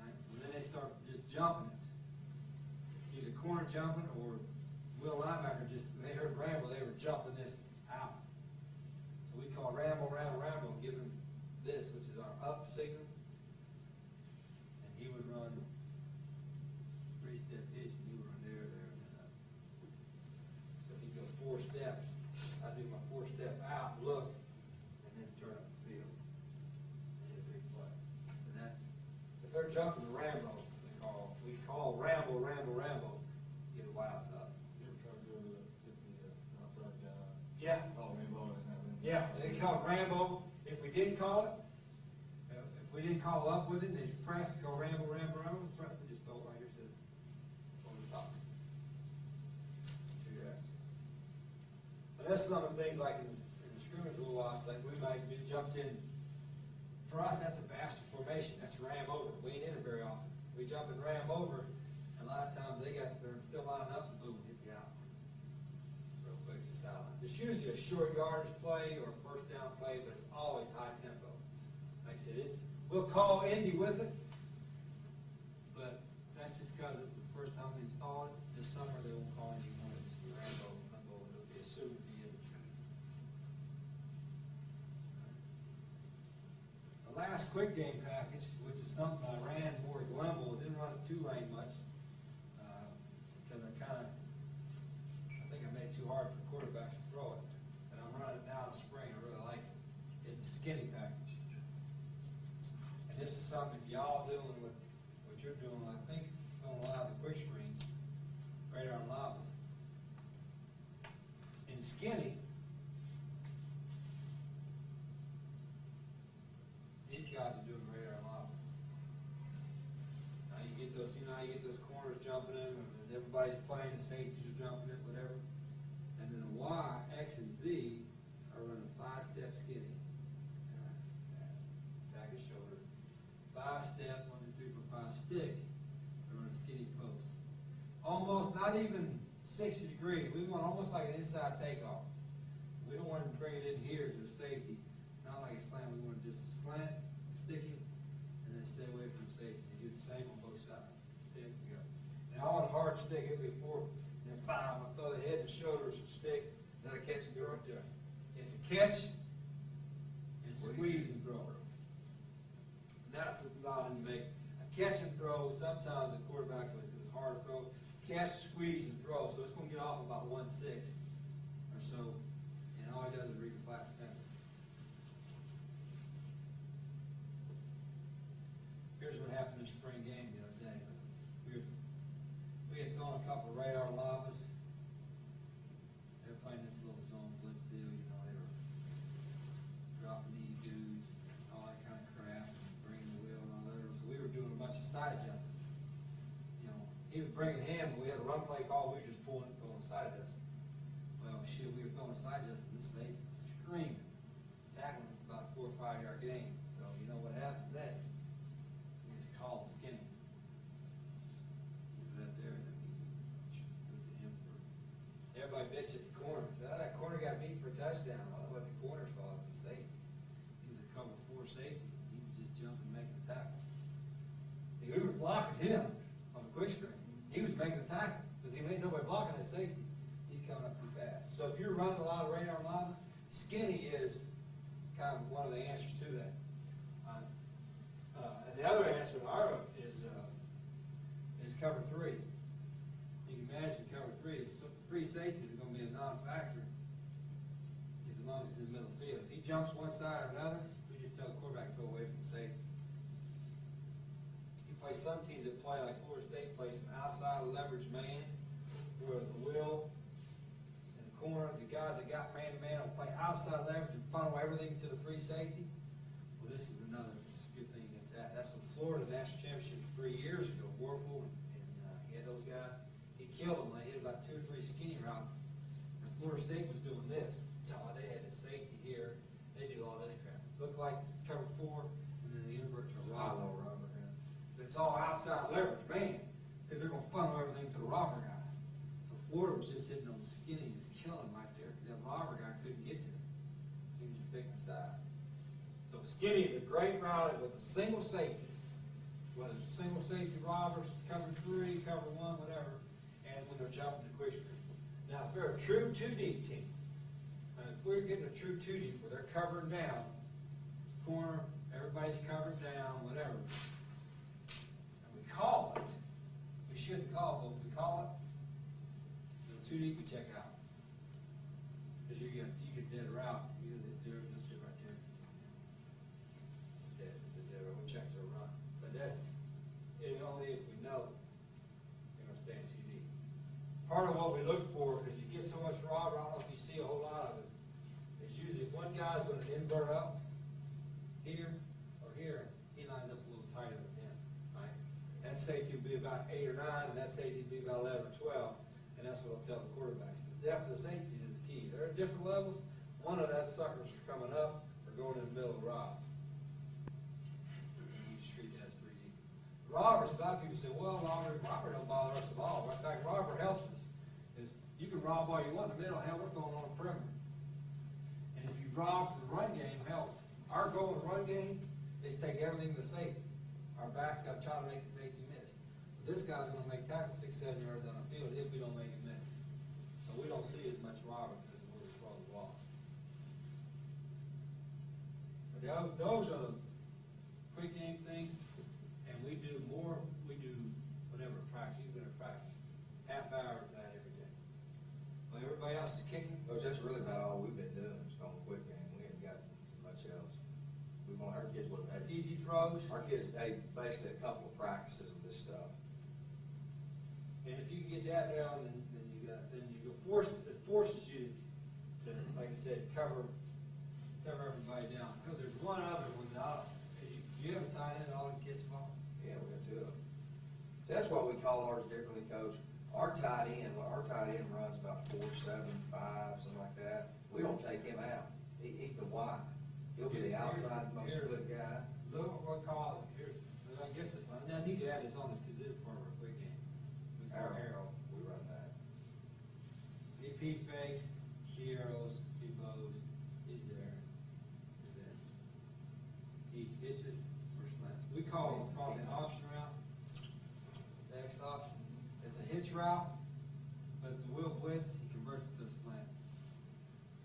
S1: Right? And then they start just jumping it, either corner jumping or Will linebacker they heard ramble, they were jumping this out. So we call ramble, and give him this, which is our up signal. And he would run 3-step hitch, and he would run there, and then up. So he'd go 4 steps. I do my 4-step out, look, and then turn up the field. And hit a big play. And that's, if they're jumping the ramble, we call ramble, get a wild stuff.
S4: You ever try to go to the outside guy?
S1: Yeah.
S4: Oh, Rambo and have him.
S1: Yeah, they call it Rambo. If we didn't call it, if we didn't call up with it, and they press, go Rambo, press, we just throw it right here, says, over the top. 2 reps. But that's some of the things like in the scrimmage we'll watch, like we might be jumped in. For us, that's a bastard formation. That's ram over. We ain't in it very often. We jump and ram over, and a lot of times they're still lining up and boom, hit you out. Real quick to silence. It's usually a short yardage play or a 1st down play, but it's always high tempo. Like I said, we'll call Indy with it, but that's just because it's the first time we installed it. This summer they won't call Indy one. It's Rambo, it'll be assumed to be in. The last quick game package, which is something I ran more at Glenville, didn't run it 2-lane much, because I think I made it too hard for quarterbacks to throw it. And I'm running it now in the spring, I really like it. It's a skinny package. And this is something, if y'all doing with what you're doing, I think it's going to allow the quick screens, radar and lobbies. In skinny, these guys are doing radar and lobby. Now you get those, you get those corners jumping in, and everybody's playing, the safeties are jumping in, whatever. And then the Y, X, and Z are running 5-step skinny. Back and shoulder. 5-step, 1, 2, 3, 4, 5 stick. They're running skinny post. Almost, not even 60 degrees. We want almost like an inside takeoff. We don't want to bring it in here to the safety. Not like a slant. We want to just slant, stick it, and then stay away from the safety. You do the same on both sides. Stick, go. Now on a hard stick, it'll be 4, and then 5. I'll throw the head and shoulders, stick.
S2: Is that a catch and throw?
S1: It's a catch and squeeze and throw. That's what allowed him to make. A catch and throw, sometimes the quarterback is hard to throw. Catch, squeeze, and throw. So it's going to get off about 1-6 or so. And all he does is read the flat defender. Here's what happened in the spring game the other day. We had thrown a couple of radar lobbies. They were playing this little zone blitz deal, they were dropping these side adjustments. You know, he was bringing him, we had a run play call, we were just throwing a side adjustment. Well, shit, we were throwing a side adjustment, this safety screaming, tackling about a 4 or 5 yard gain. So you know what happened next? He was called skinny. He was right there, and then he looked at him for. Everybody bitched at the corner. Said, oh, that corner got beat for a touchdown. Well, it wasn't the corner's fault, it was the safety. He was a cover 4 safety. He was just jumping, making the tackle. See, we were blocking him on the quick screen. He was making the tackle because he ain't nobody blocking that safety. He's coming up too fast. So if you're running a lot of radar linemen, skinny is kind of one of the answers to that. And the other answer to our is cover 3. You can imagine cover 3. Free safeties are going to be a non-factor as long as it's in the middle of the field. If he jumps one side or another, we just tell the quarterback to go away from the safety. You play some teams that play like Florida State play some outside leverage man, where the will in the corner, the guys that got man-to-man will play outside leverage and funnel everything to the free safety. Well, this is another good thing against that. That's what Florida National Championship 3 years ago, Warfel, and he had those guys. He killed them. They hit about 2 or 3 skinny routes. And Florida State was doing this. They had the safety here. They do all this crap. Looked like cover 4, and then they invert to a robber. But it's all outside leverage, man, because they're going to funnel everything to the robber guy. So Florida was just hitting on the skinny and just killing him right there. That robber guy couldn't get to him. He was just picking the side. So skinny is a great route with a single safety, whether it's single safety robbers, cover 3, cover 1, whatever, and when they're jumping to quick screen. Now, if they're a true 2-deep team, and if we're getting a true 2-deep where they're covering down, corner, everybody's covered down, whatever, and we call it, we shouldn't call it, but if we call it, the 2-deep, we check out. Because you get dead route, let's sit right there. We check their run. But that's only if we know they're going to stand 2 deep. Part of what we look for is you get so much robber, I don't know if you see a whole lot of it, is usually if one guy's going to invert up here or here, he lines up a little tighter than him, right? That safety will be about 8 or 9, and that safety will be about 11 or 12, and that's what I'll tell the quarterbacks. The depth of the safeties is the key. They're at different levels. One of that suckers is coming up or going in the middle of the route. You just treat that as 3D. Robbers, a lot of people say, well, robber don't bother us at all. In fact, robber helps us. Is you can rob all you want in the middle. Hell, we're throwing on a perimeter. And if you rob for the run game, hell, our goal in the run game is take everything to safety. Our back's got to try to make the safety miss. But this guy's going to make tackles 6, 7 yards on the field if we don't make him miss. So we don't see as much robber because of where we throw the ball. But those are the quick game things, and we do whatever practice. You've been in practice. Half hour of that every day. Well, everybody else is kicking.
S2: Coach, that's really about all we've been doing, is on the quick game. We haven't got much else. Our kids would have had.
S1: That's easy throws.
S2: Our kids had basically a couple of practices of this stuff.
S1: And if you can get that down, then you go it forces you to, like I said, cover everybody down. Because there's one other one now. You have a tight end all the kids fall.
S2: Yeah, we got 2 of them. So that's what we call ours differently, Coach. Our tight end runs about 4.75, something like that. We don't take him out. He's the wide. He'll be the outside most split guy.
S1: Look at what call it. I guess it's not. Now I need to add this on this because this is part of our quick game. We call arrow.
S2: We run that.
S1: He P fakes, he arrows, he bows, he's there. He's there. He hitches or slants. We call what's called the option route. The X option. It's a hitch route, but if the wheel blitz, he converts it to a slant.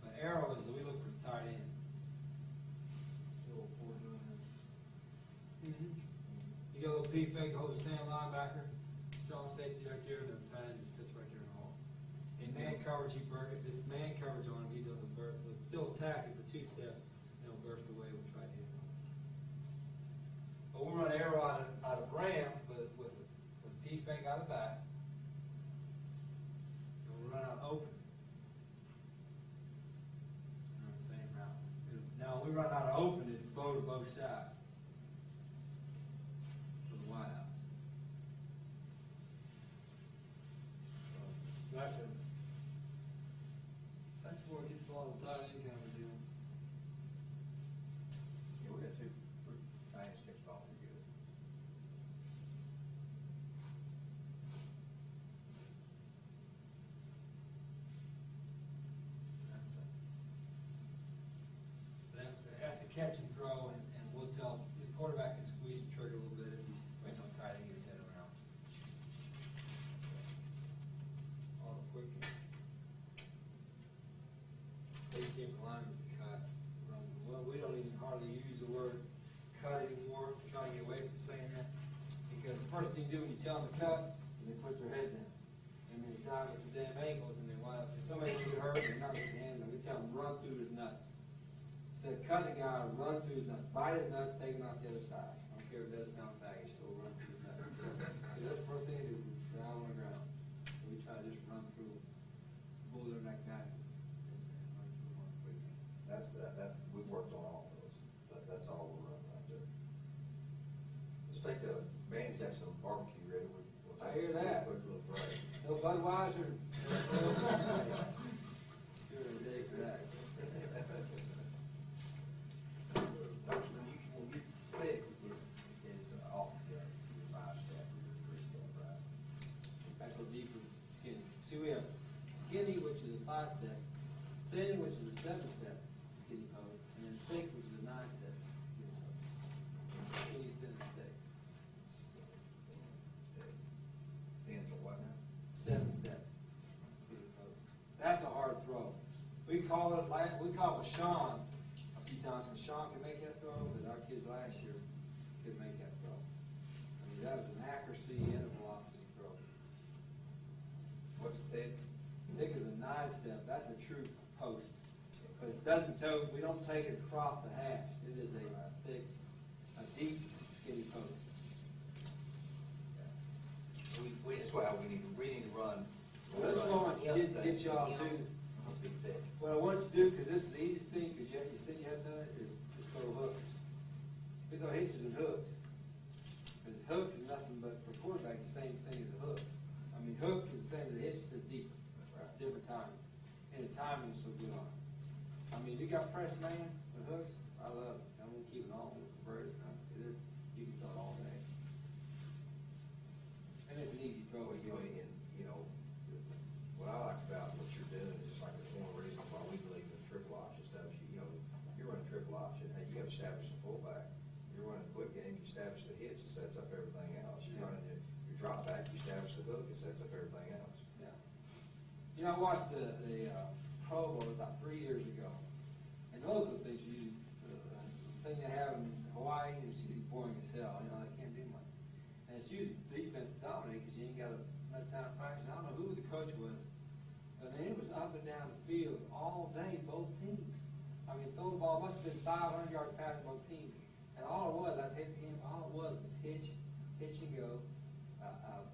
S1: But arrow is we look for the tight end. You got a little P fake, hold the stand linebacker, strong safety right there, and the tight end just sits right there in the hole. In man coverage, if it's man coverage on him, he doesn't burst. He'll still attack it for 2-step, and he'll burst away with try to hit him. But we'll run arrow out of ram, but with P fake out of the back. And we'll run out open. And run the same route. Now, when we run out of open, it's bow to both sides. For the wideouts. That's where it gets a lot of tight end kind of deal.
S2: Yeah, we got two, nice catch ball, pretty good.
S1: That's a catch and throw, and we'll tell, the quarterback can squeeze the trigger a little bit if he's waiting on tight end, get his head around. All the quick. They keep linemen to cut. Well, we don't even hardly use the word cut anymore, we try to get away from saying that, because the first thing you do when you tell them to cut, is they put their head down. And they drive at the damn ankles, and they wind up, if somebody get hurt, they're not getting hands on, we tell them run through his nuts. Instead of cutting a guy, run through his nuts, bite his nuts, take him out the other side. I don't care if it does sound faggish, go run through his nuts. Because that's the first thing they do, they're out on the ground. So we try to just run through, pull their neck back.
S2: We've worked on all those, that's all we're running right there. Let's take Manny's got some barbecue ready, we'll
S1: I
S2: take
S1: hear
S2: a
S1: that.
S2: quick little break.
S1: No Budweiser. You're a day for that.
S2: Coach, when you pick is off your 5-step, your 3-step, right?
S1: That's a deeper skinny. See, we have skinny, which is a 5-step, thin, which is a 7-step skinny pose, and then thick, which is a 9-step skinny pose. Skinny, thin, and thick.
S2: Tens or what now?
S1: 7-step skinny pose. That's a hard throw. We call it Sean a few times, and Sean can make that throw, but our kids last year could make that throw. I mean, that was an accuracy and a velocity throw.
S2: What's thick?
S1: Thick is a 9-step. That's a true post. But it doesn't we don't take it across the hash. It is a thick, a deep, skinny post.
S2: That's why we need to run.
S1: Well, this one, get y'all to,
S2: Must be thick.
S1: what I want you to do, because this is the easiest thing, because you said you had done it, is throw hooks. We throw hitches and hooks. Because hooks is nothing but, for quarterbacks, the same thing as a hook. I mean, hook is the same as a hitch, they're deeper. Different timing. And the timing is so good on it. I mean, you got press man with hooks, I love it. I'm gonna keep it on, we'll convert it. You can throw it all day. And it's an easy throw.
S2: What I like about what you're doing is just like it's one of the reasons why we believe in triple option stuff. You're running triple option, hey, you got to establish the fullback. You're running a quick game, you establish the hits, it sets up everything else. You're running your drop back, you establish the hook, it sets up everything else.
S1: Yeah. You know, I watched the Pro Bowl about 3 years ago, and those are the things the thing they have in Hawaii is usually boring as hell. You know, they can't do much. And it's usually defense dominated because you ain't got enough time to practice. I don't know who the coach was, but it was up and down the field all day, both teams. I mean, throw the ball, must have been 500-yard pass both teams. And all it was, I hit the game, all it was hitch and go,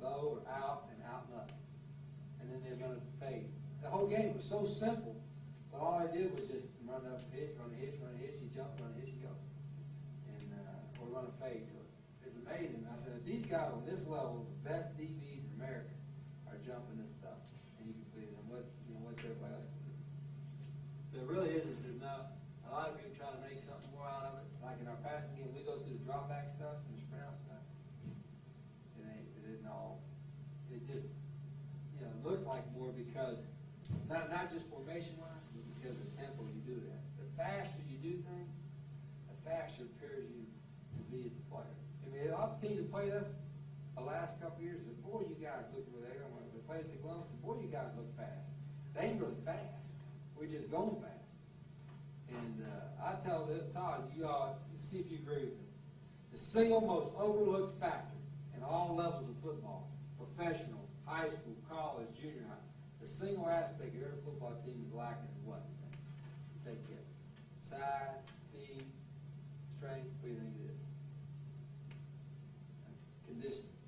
S1: bow or out and up. And then they're going to fade. The whole game was so simple, but all I did was just run up a hitch, run a hitch, you jump, run a hitch, you go. And, or run a fade to it. It's amazing. I said, if these guys on this level, the best DBs in America, are jumping this stuff, and you can beat them, what everybody else can do. There really isn't, there's not, a lot of people try to make something more out of it. Like in our passing game, we go through the drop back stuff and the sprint out stuff. It isn't all, it just, it looks like more because, not just formation-wise, but because of the tempo you do that. The faster you do things, the faster it appears you to be as a player. I mean, a lot of teams have played us the last couple of years, and boy, you guys look really, they play us at Columbus, and boy, you guys look fast. They ain't really fast. We're just going fast. And I tell Todd, you all, see if you agree with me. The single most overlooked factor in all levels of football, professional, high school, college, junior high, the single aspect of every football team is lacking is what? Take it. Size, speed, strength, what do you think it is? Conditioning.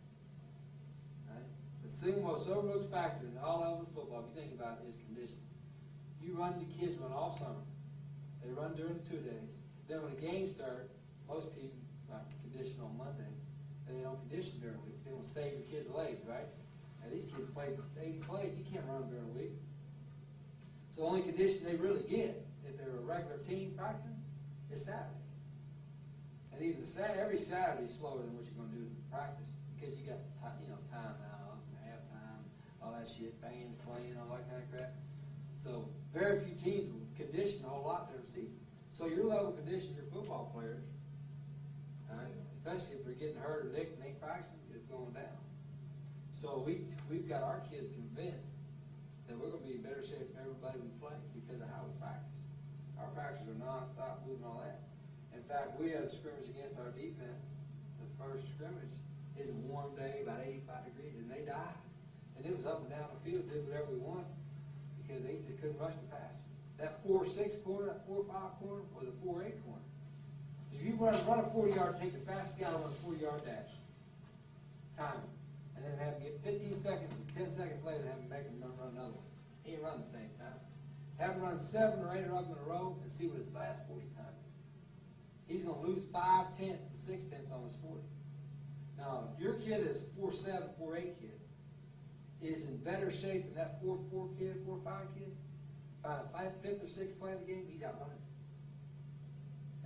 S1: Right? The single most overlooked factor in all levels of football, if you think about it, is conditioning. The kids run all summer. They run during the 2 days. Then when the games start, most people condition on Monday. And they don't condition during the week. They want to save your kids' legs, right? Now, these kids play 80 plays, you can't run them during the week. So the only condition they really get, if they're a regular team practicing, is Saturdays. And even every Saturday is slower than what you're going to do in practice, because you got timeouts and halftime, all that shit, bands playing, all that kind of crap. So very few teams will condition a whole lot during the season. So your level of condition, your football players, all right, especially if they're getting hurt or nicked and ain't practicing, is going down. So we've got our kids convinced that we're going to be in better shape than everybody we play because of how we practice. Our practices are nonstop, moving all that. In fact, we had a scrimmage against our defense. The first scrimmage is a warm day, about 85 degrees, and they died. And it was up and down the field, did whatever we wanted, because they just couldn't rush the pass. That 4-6 corner, that 4-5 corner, or the 4-8 corner. If you run a 40-yard, take the fastest guy on a 40-yard dash, time him, and then have him get 15 seconds, 10 seconds later, have him make him run another one. He ain't run the same time. Have him run 7 or 8 of them in a row and see what his last 40 time is. He's going to lose 5 tenths to 6 tenths on his 40. Now, if your kid is 4-7, 4-8 kid, is in better shape than that 4-4 kid, 4-5 kid, by the 5th or 6th play of the game, he's out running.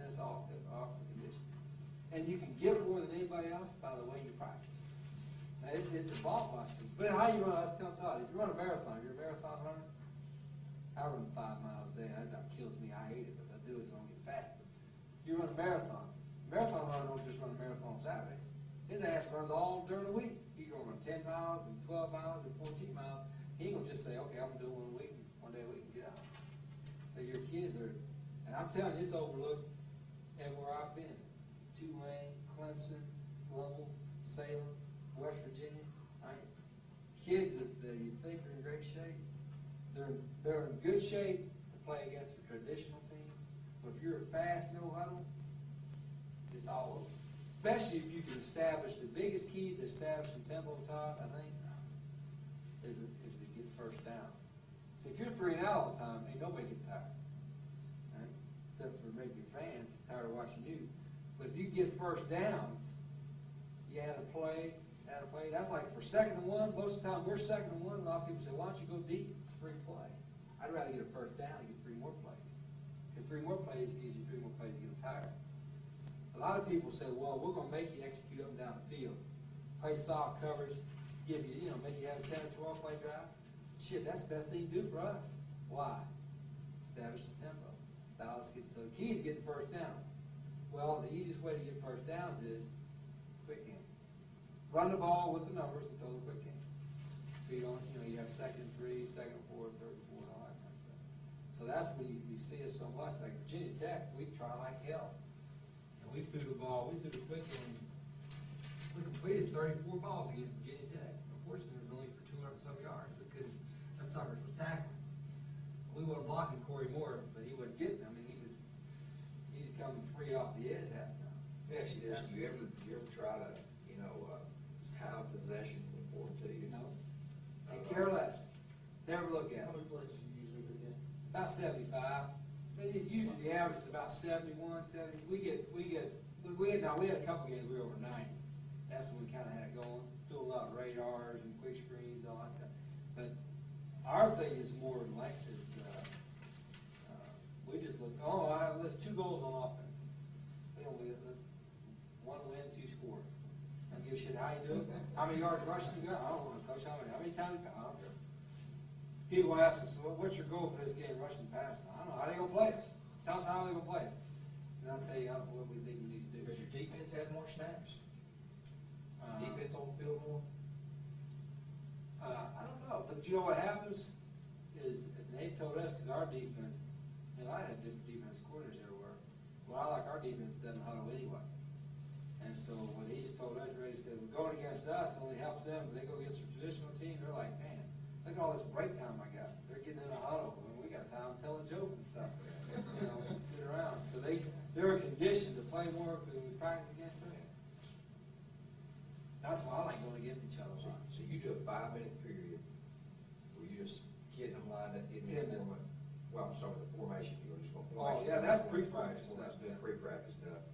S1: That's all for condition. And you can get more than anybody else by the way you practice. Now, it's a ball buster. But how you run, I was telling Todd, if you run a marathon, you're a marathon runner, I run 5 miles a day. That kills me. I hate it, but I do it so I don't get fat. But you run a marathon. Marathon runner don't just run a marathon on Saturdays. His ass runs all during the week. He's going to run 10 miles and 12 miles and 14 miles. He ain't going to just say, okay, I'm going to do one week, one day a week and get out. So your kids are, and I'm telling you, it's overlooked everywhere I've been. Tulane, Clemson, Lowell, Salem, West Virginia. Right? Kids that you think are in great shape, they're in good shape to play against a traditional team. But if you're a fast, no huddle, it's all over. Especially if you can establish the biggest key to establishing tempo on top, I think, is to get first downs. So if you're 3 and out all the time, ain't nobody get tired. Right? Except for maybe your fans tired of watching you. But if you get first downs, you add a play. That's like for 2nd and 1, most of the time we're 2nd and 1. A lot of people say, why don't you go deep? It's free play. I'd rather get a first down and get 3 more plays. Because 3 more plays gives you 3 more plays to get them tired. A lot of people say, well, we're going to make you execute up and down the field. Play soft coverage, give you, make you have a 10 or 12 play drive. Shit, that's the best thing to do for us. Why? Establish the tempo. So the key is getting first downs. Well, the easiest way to get first downs is quick game. Run the ball with the numbers and throw the quick game. So you don't, you have 2nd and 3, 2nd and 4, 3rd and 4, and all that kind of stuff. So that's when you see us so much. Like Virginia Tech, we try like hell. And we threw the ball, we threw the quick game. We completed 34 balls against Virginia Tech. Unfortunately, it was only for 200 some yards. We couldn't, them suckers was tackling. We weren't blocking Corey Moore, but he wasn't getting them. I mean, he's coming free off the edge half the time.
S2: Yeah, she does. You ever try to, kind of possession important to you?
S1: No. And care less. Never look at
S4: How
S1: it.
S4: many plays do you usually get?
S1: About 75. But usually the average is about 71, 70. We had a couple games we were over 90. That's when we kind of had it going. Do a lot of radars and quick screens, all that stuff. But our thing is more like this. We just look, let's 2 goals on offense. We don't let's 1 win, 2 score. I don't give a shit how you do it. How many yards rushing you got? I don't want to coach. How many times? I don't care. People ask us, well, what's your goal for this game, rushing and passing? I don't know. How they going to play us? Tell us how they going to play us. And I'll tell you what we think we need to do.
S2: Does your defense have more snaps? Defense on the field more?
S1: I don't know. But you know what happens is, and they told us, because our defense, I had different defense coordinators everywhere. Well, I like our defense doesn't huddle anyway. And so when he's told us, Ray said, we're going against us, it only helps them. But they go against a traditional team, they're like, man, look at all this break time I got. They're getting in a huddle. I mean, we got time telling jokes and stuff. Sit around. So they're conditioned to play more when we practice against us. That's why I like going against each other.
S2: So you do a 5-minute period where you just getting them lined up, getting
S1: 10
S2: them
S1: minutes.
S2: Well, I'm sorry, the formation, you're just going to.
S1: Oh, yeah, that's pre-practice stuff.
S2: That's doing pre-practice stuff.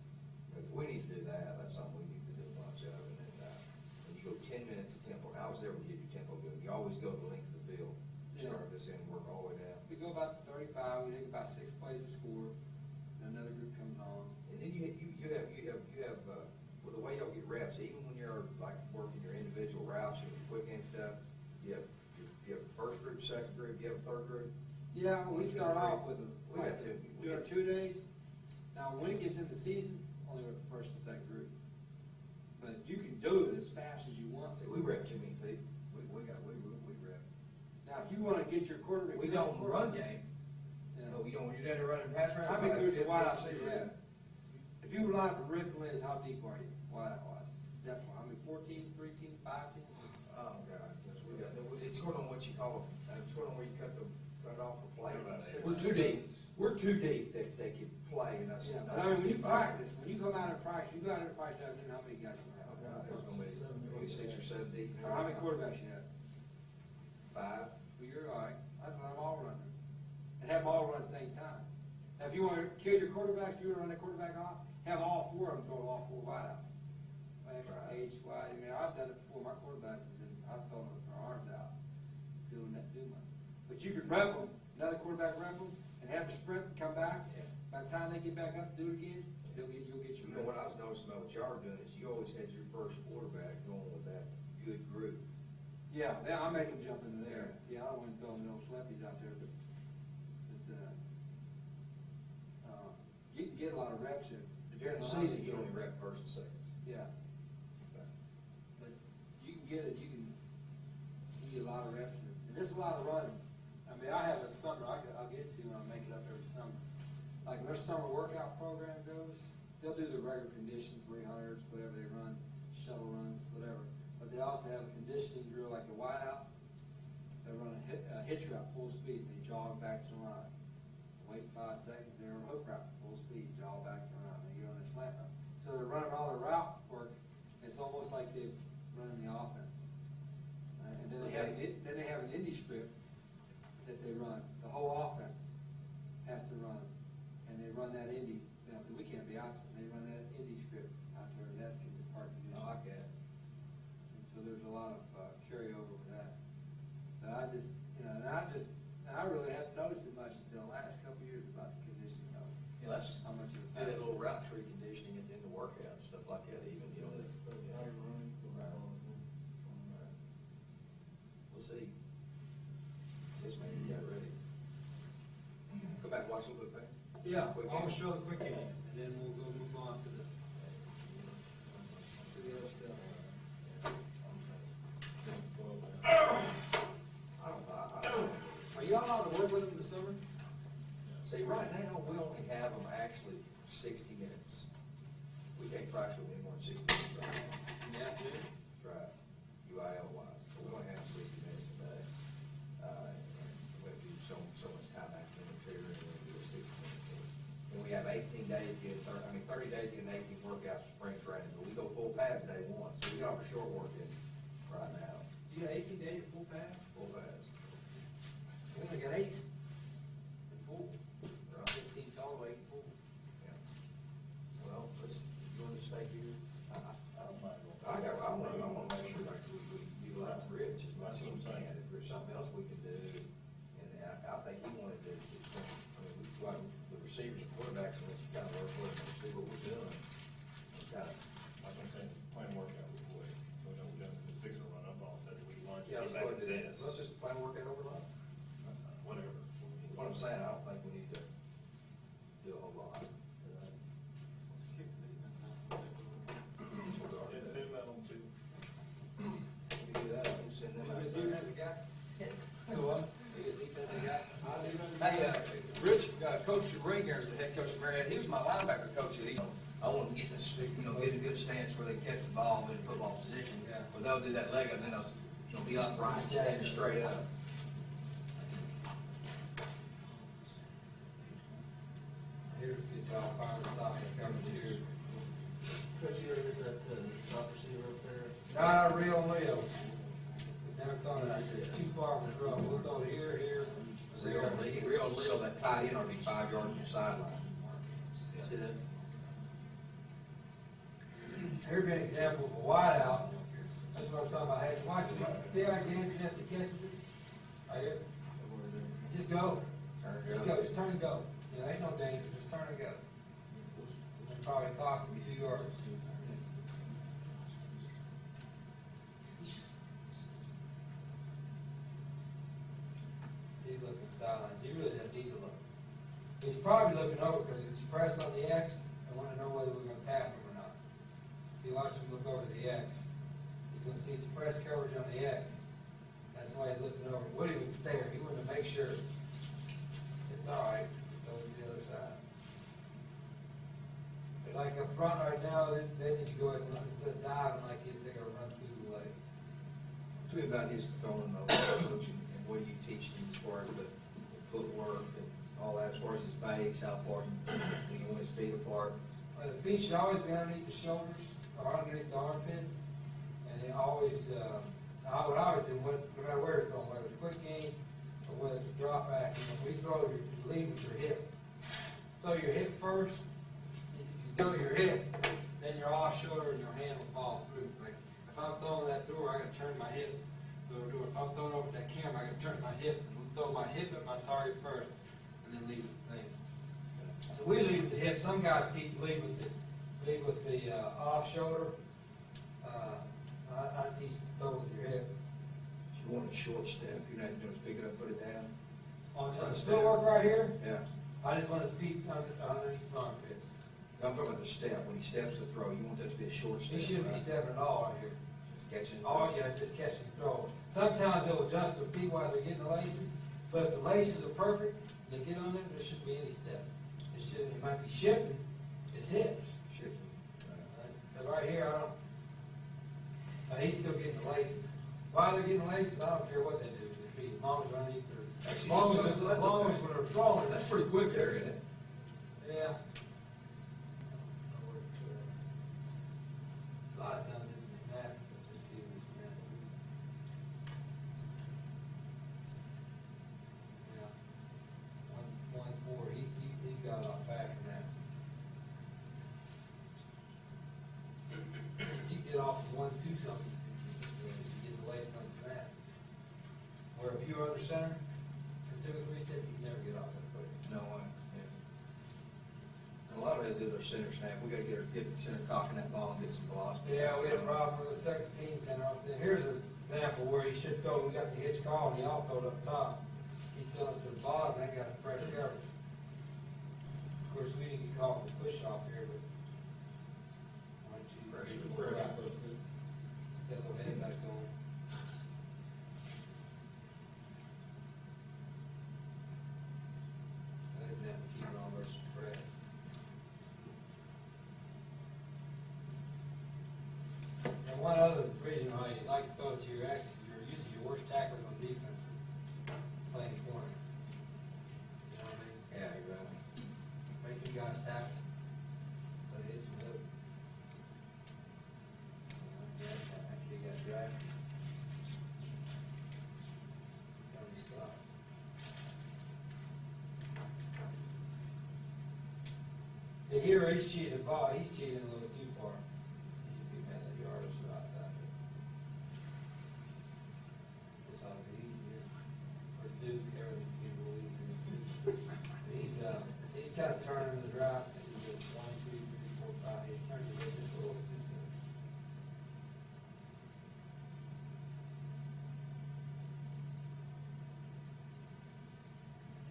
S2: If we need to do that, that's something we need to do a bunch of. And then, when you go 10 10 minutes of tempo. And I was there when you did your tempo good. You always go the length of the field.
S1: Yeah.
S2: Start this end, work all the way down.
S1: We go about 35, we take about 6 plays to score, then another group comes on.
S2: And then you have with the way y'all get reps, even when you're like working your individual routes, your quick and stuff, you have first group, second group, you have a third group.
S1: Yeah, well, we start off with
S2: We got two.
S1: do our 2 days. Now, when it gets into season, only with the first and second group. But you can do it as fast as you want.
S2: See, we rep too many feet. We rep.
S1: Now, if you want to get your quarterback.
S2: We don't run game.
S1: Yeah.
S2: But we don't, when you're down there running pass round.
S1: How many
S2: like
S1: groups of
S2: 50,
S1: wideouts do
S2: 60.
S1: you have? If you rely on Rick Liz, how deep are you, wideout wise? Definitely. I mean, 14, 13, 15?
S2: Oh, God, yes, we got, it's going on what you call, it's going on where you cut it off for play. We're too deep. We're too deep that they can play and us.
S1: Yeah, but I mean, when you practice, when you come out and practice, you go out and practice out there, how many guys you have?
S2: There's gonna be 6 or 7 deep.
S1: Or how many quarterbacks you have?
S2: 5.
S1: Well, you're all right. I'd let them all run it. And have them all run at the same time. Now, if you want to kill your quarterbacks, you want to run that quarterback off, have all 4 of them throw all 4 wideouts. X,
S2: Right.
S1: H, Y. I mean, I've done it before. My quarterbacks have been, I've thrown them with their arms out, doing that too much. But you could rep them, another quarterback rep them, and have a sprint and come back.
S2: Yeah.
S1: By the time they get back up to do it again, you'll get your
S2: You know, what I was noticing about what y'all are doing is you always had your first quarterback going with that good group.
S1: Yeah, I make them jump into there. Yeah, I don't want to throw no lefties out there, but you can get a lot of reps here.
S2: During the season, you only rep first and seconds.
S1: Yeah. But you can get it, you can get a lot of reps here. And there's a lot of running. I mean, I have a summer, I'll get to when I make it up every summer. Like when their summer workout program goes, they'll do the regular condition, 300s, whatever they run, shuttle runs, whatever. But they also have a conditioning drill like the wideouts. They run a hitch route full speed, and they jog back to the line. Wait 5 seconds, they're on hook route full speed, jog back to the line. They get on a slant route. So they're running all their route work. It's almost like they're running the offense. And then they have an indie script that they run. The whole offense has to run, and they run that indie. You know, 'cause we can't be out there. They run that indie script out there. That's part of the
S2: I like that.
S1: and so there's a lot of carryover with that. But I just, and I really haven't noticed it much until the last couple of years about the conditioning of it.
S2: Yeah, that's,
S1: How much of
S2: do that little route tree conditioning in the workout, stuff like that, even, you know, that's,
S4: How you running?
S2: we'll see. This man, you got it ready. Go back, watch a little bit,
S1: Yeah,
S2: Quick
S1: I'll
S2: game.
S1: show the quick game, and then we'll go move on to the other stuff. Are you allowed to work with them in the summer?
S2: See, right now, we only have them actually 60 minutes. We can't practice with them more than 60 minutes right now.
S1: Yeah, dude.
S2: Right, UIL wise, so we only have 60 minutes a day. We have to do so much time after the period, and we do a 60 minutes. And we have 18 days to get, 30 days to get an 18 workouts for spring training, but we go full pads day 1, so we don't have a short work in right now,
S1: You got 18 days of full pass?
S2: full pads.
S1: We only got 8 in full.
S2: Right.
S1: 15 total, 8 full.
S2: Yeah. Well, you want to stay here?
S3: I don't mind going.
S2: I want to make sure like we utilize Rich as much as we can. If there's something else we can do, and I think he wanted to, the receivers and quarterbacks, and let you kind of work with them and see what we're doing. Kind of,
S3: Like I'm saying, plan workout with the way, so we know we're done, fix it, run up all day, we lunch,
S2: yeah,
S3: get
S2: let's
S3: back
S2: go
S3: to
S2: ahead and do that.
S3: this.
S2: Let's just plan to work out overnight.
S3: That's fine, whatever.
S2: What I'm saying, I don't think we need to do a whole lot.
S3: Yeah, send that on to.
S2: We can do that, we can send them
S1: You
S2: out.
S1: a defensive guy? So what? You a defensive guy?
S2: Hey, Rich, Coach Ringer's the head coach of Marietta. He was my linebacker coach. I want to get this, get a good stance where they catch the ball in football position.
S1: Yeah.
S2: But they'll do that leg up, and then they'll be upright, standing straight up.
S1: Here's a good job, finding the side that comes here.
S4: Coach, you ever get that, top receiver up there?
S1: Not real Leo. Never thought of that, too far from the throw. We'll throw it here.
S2: Real little, that tight end ought to be 5 yards from the sideline. See that?
S1: Here'd be an example of a wideout. That's what I'm talking about. Hey, watch it. See how Gansey has to catch it? Right here. Just go. Just go. Just turn and go. You know, ain't no danger. Just turn and go. It probably cost me 2 yards. He's looking sideline. He really doesn't need to look. He's probably looking over because he's pressed on the X and want to know whether we're going to tap him or not. See, watch him look over the X. He's going to see it's press coverage on the X. That's why he's looking over. Woody would stare. He wanted to make sure it's all right. Go to the other side. But like up front right now, then you go ahead and run, instead of diving like this, they're going to run through the legs.
S2: Tell me about his throwing approach and what you teach him as far as the footwork and all that, as far as his base, how far you want his feet apart.
S1: The feet should always be underneath the shoulders or underneath the armpits. And they always, what I always do, no matter where you're throwing, whether it's quick game or whether it's a drop back, we throw your lead with your hip. Throw your hip first. If you go to your hip, then your off shoulder and your hand will fall through. Like if I'm throwing that door, I got to turn my hip. If I'm throwing over that camera, I got to turn my hip. Throw my hip at my target first, and then lead with the thing. So we lead with the hip. Some guys teach lead with the off shoulder. I teach throw with your hip.
S2: If you want a short step, you're not going to pick it up, put it down.
S1: On the still work right here,
S2: Yeah.
S1: I just want his feet underneath his armpits.
S2: I'm talking about the step. When he steps to throw, you want that to be a short step.
S1: He shouldn't be
S2: right?
S1: stepping at all right here.
S2: Just catching.
S1: Oh yeah, just catch and throw. Sometimes they'll adjust their feet while they're getting the laces, but if the laces are perfect, they get on it, there shouldn't be any step. It might be shifting, it's hips.
S2: Shifting.
S1: So right here, he's still getting the laces. While they're getting the laces, I don't care what they do with their feet, as long as they're underneath their, as long as when they're throwing.
S2: That's pretty quick there, isn't it?
S1: Yeah. A lot of times it's snap, just see when it's snap. Yeah. 1-4, he got off back from that. You get off 1-2 something, you get the lace on the snap. Where if you were under center, for 2 or 3 steps, you can never get off that quick.
S2: No way. Yeah. And a lot of it do their center snap. We got to get the center cocking that ball and get some velocity.
S1: Yeah, we had a problem with the second team center. Here's an example where he should go. We got the hitch call and he all throwed up top. He's throwing it to the bottom. That guy's press coverage. Of course, we didn't get caught with push off here, but 1, 2, 3, 4, 5. That little head back going. That isn't that keep it on versus press. And one other reason why you like to throw it to your axis, you're usually your worst tacklers on defense playing corner. You know what I mean?
S2: Yeah, exactly.
S1: Make you guys tackle. But it's good. Yeah, actually got dragged. Tony Scott. See here, he's cheating the ball. He's cheating a little bit too far. He should be mad at the yardage outside. This ought to be easier. Or Duke, everything's getting a little easier. He's kind of turning the drive. 1, 2, 3, 4, 5. He's turning it just a little too soon.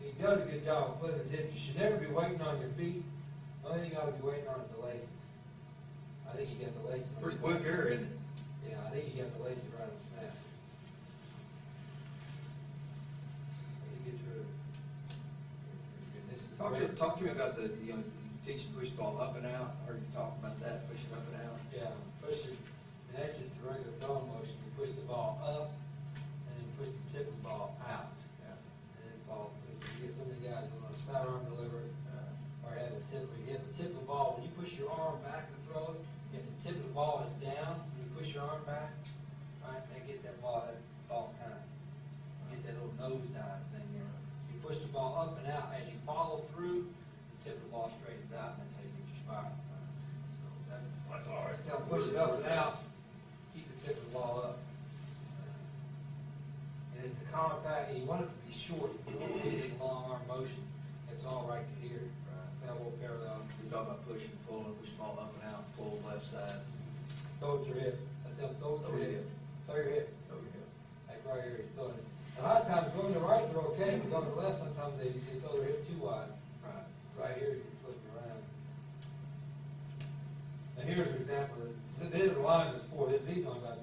S1: He does a good job of flipping his hip. You should never be waiting on your feet. The only thing you ought to be waiting on is the laces. I think you got the laces.
S2: Pretty quick here, isn't it?
S1: Yeah, I think you got the laces right on the snap. You get your. This is
S2: Talk to me about the, you teach him push the ball up and out. I heard you talk about that, push it up and out.
S1: Yeah, push it. And that's just a regular throwing motion. You push the ball up, and then push the tip of the ball out.
S2: Yeah.
S1: And then fall. You get some of the guys who want to sidearm deliver it, or have the tip. You have the tip of the ball. When you push your arm back to throw it, if the tip of the ball is down, when you push your arm back, right, that gets that ball kind of gets that little nose dive thing there. You push the ball up and out. As you follow through, the tip of the ball straightens out, and that's how you get your spike. So that's all right. Tell them push it up and out. Keep the tip of the ball up. short, you don't need any long arm motion, it's all right to here.
S2: Right.
S1: Elbow parallel.
S2: You're talking about pushing, pulling, push small up and out, pull left side,
S1: Throw it to your hip. I tell them, throw it to
S2: Throw
S1: your
S2: your
S1: hip.
S2: hip.
S1: Throw your hip.
S2: over here.
S1: Like right here, he's throwing it. A lot of times going to the right, they're okay, but going to the left, sometimes they throw their hip too wide.
S2: Right.
S1: Right here, you can flip it around. Now here's an example. They didn't line the sport. He's only about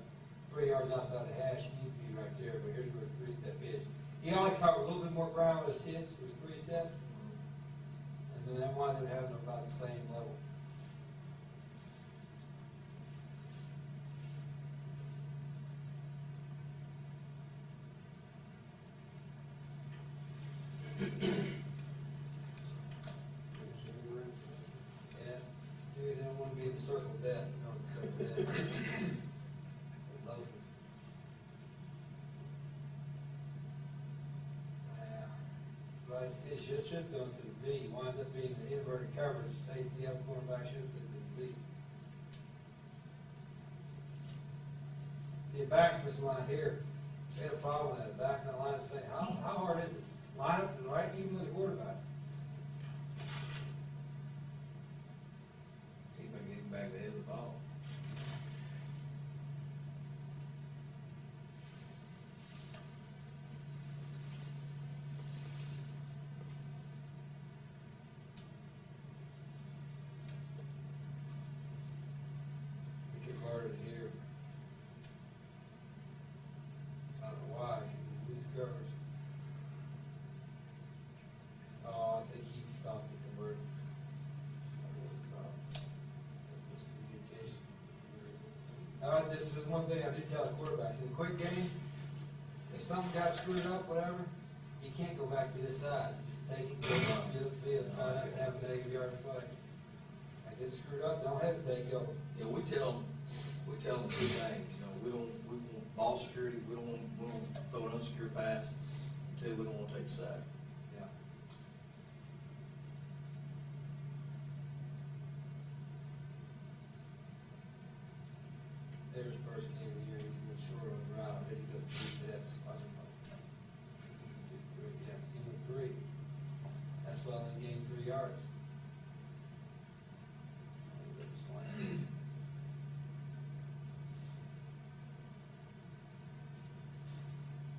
S1: 3 yards outside the hash. He needs to be right there, but here's where his three-step is. He only covered a little bit more ground with his hits. It was three-step. And then that wound up having about the same level. Yeah. See, they don't want to be in the circle of death. You know, the circle of death. Loafing. Yeah. Right, see, it should go to the Z. Winds up being the inverted coverage. Safety up, cornerback should be to the Z. The backsmith's line here. They had a problem with that back in the line saying, how hard is it? Line up to the right, even with the quarterback.
S2: He's been getting back the head of the ball.
S1: It gets harder to hear. I don't know why, because it's loose coverage. Oh, I think he stopped the convert. All right, this is one thing I do tell the quarterbacks. In a quick game, if something got screwed up, whatever, you can't go back to this side. Just take it, go up, get the field, try not to have a negative yard to play. If it gets screwed up, don't hesitate, go.
S2: Yeah, we tell them two things, you know, we want ball security, we don't want to throw an unsecured pass, two, we don't want to take a sack.
S1: Yeah. There's the first game of the year, he's a little short on the route, then he goes 3 steps. Yeah, see him with 3. That's why I only gained 3 yards.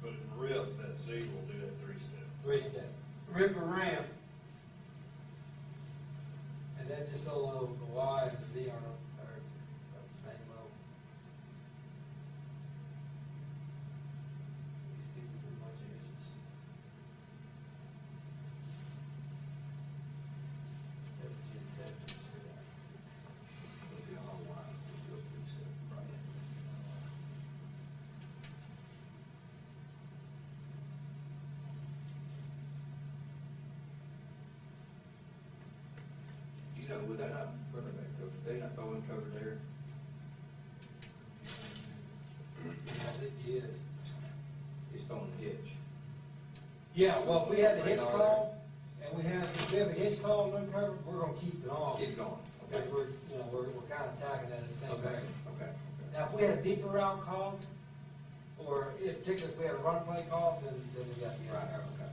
S3: But in rip, that Z will do that 3-step.
S1: 3-step. Rip or ramp. And that's just so the Y and the Z are about the same level. These people do much issues. That's geotechnics for that.
S2: It'll be a long line, it'll go 3-step. Right. You know, with that, not running back coach, they not throwing cover there.
S1: Yeah, I think he is.
S2: He's throwing the hitch.
S1: Yeah, well, if we had a hitch
S2: Radar
S1: call, and if we have a hitch call, no cover, we're gonna keep it on.
S2: Keep it going.
S1: Because we're kind of attacking that at the same
S2: Okay,
S1: rate.
S2: okay.
S1: Now, if we had a deeper route call, or particularly if we had a run play call, then we got to be
S2: Right,
S1: on cover.
S2: okay.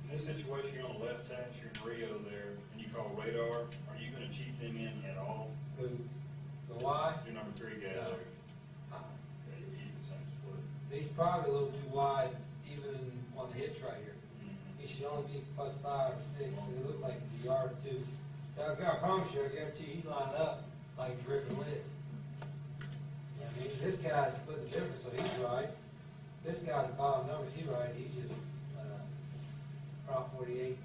S3: In this situation, you're on the left hash, you're in Rio there, and you call radar, are you gonna cheat them in at all?
S1: Who? The Y?
S3: Your number 3 guy
S1: No.
S3: there, okay, you'll keep the same split.
S1: He's probably a little too wide, even on the hitch right here.
S3: Mhm.
S1: He should only be +5 or 6, and it looks like he's a yard or 2. So I promise you, I guarantee he's lined up like dripping lids. I mean, this guy's split the difference, so he's right. This guy's bottom numbers, he's right. He's just Prop 48.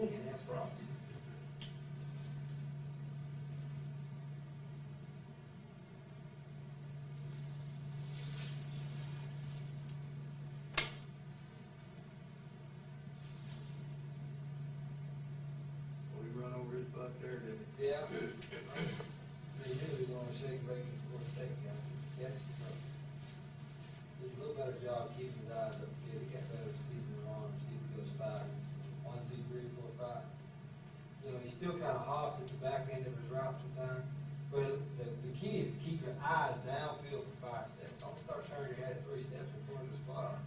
S1: We can't have props.
S2: We run over his butt there, didn't we?
S1: Yeah. He knew he was going to shake break before the take guy. Yes. Did a little better job keeping his eyes up the field. He got better as the season went on. See if he goes 5. 1, 2, 3, 4, 5. You know, he still kind of hops at the back end of his route sometimes. But the key is to keep your eyes downfield for 5 steps. Don't start turning your head 3 steps before the spot.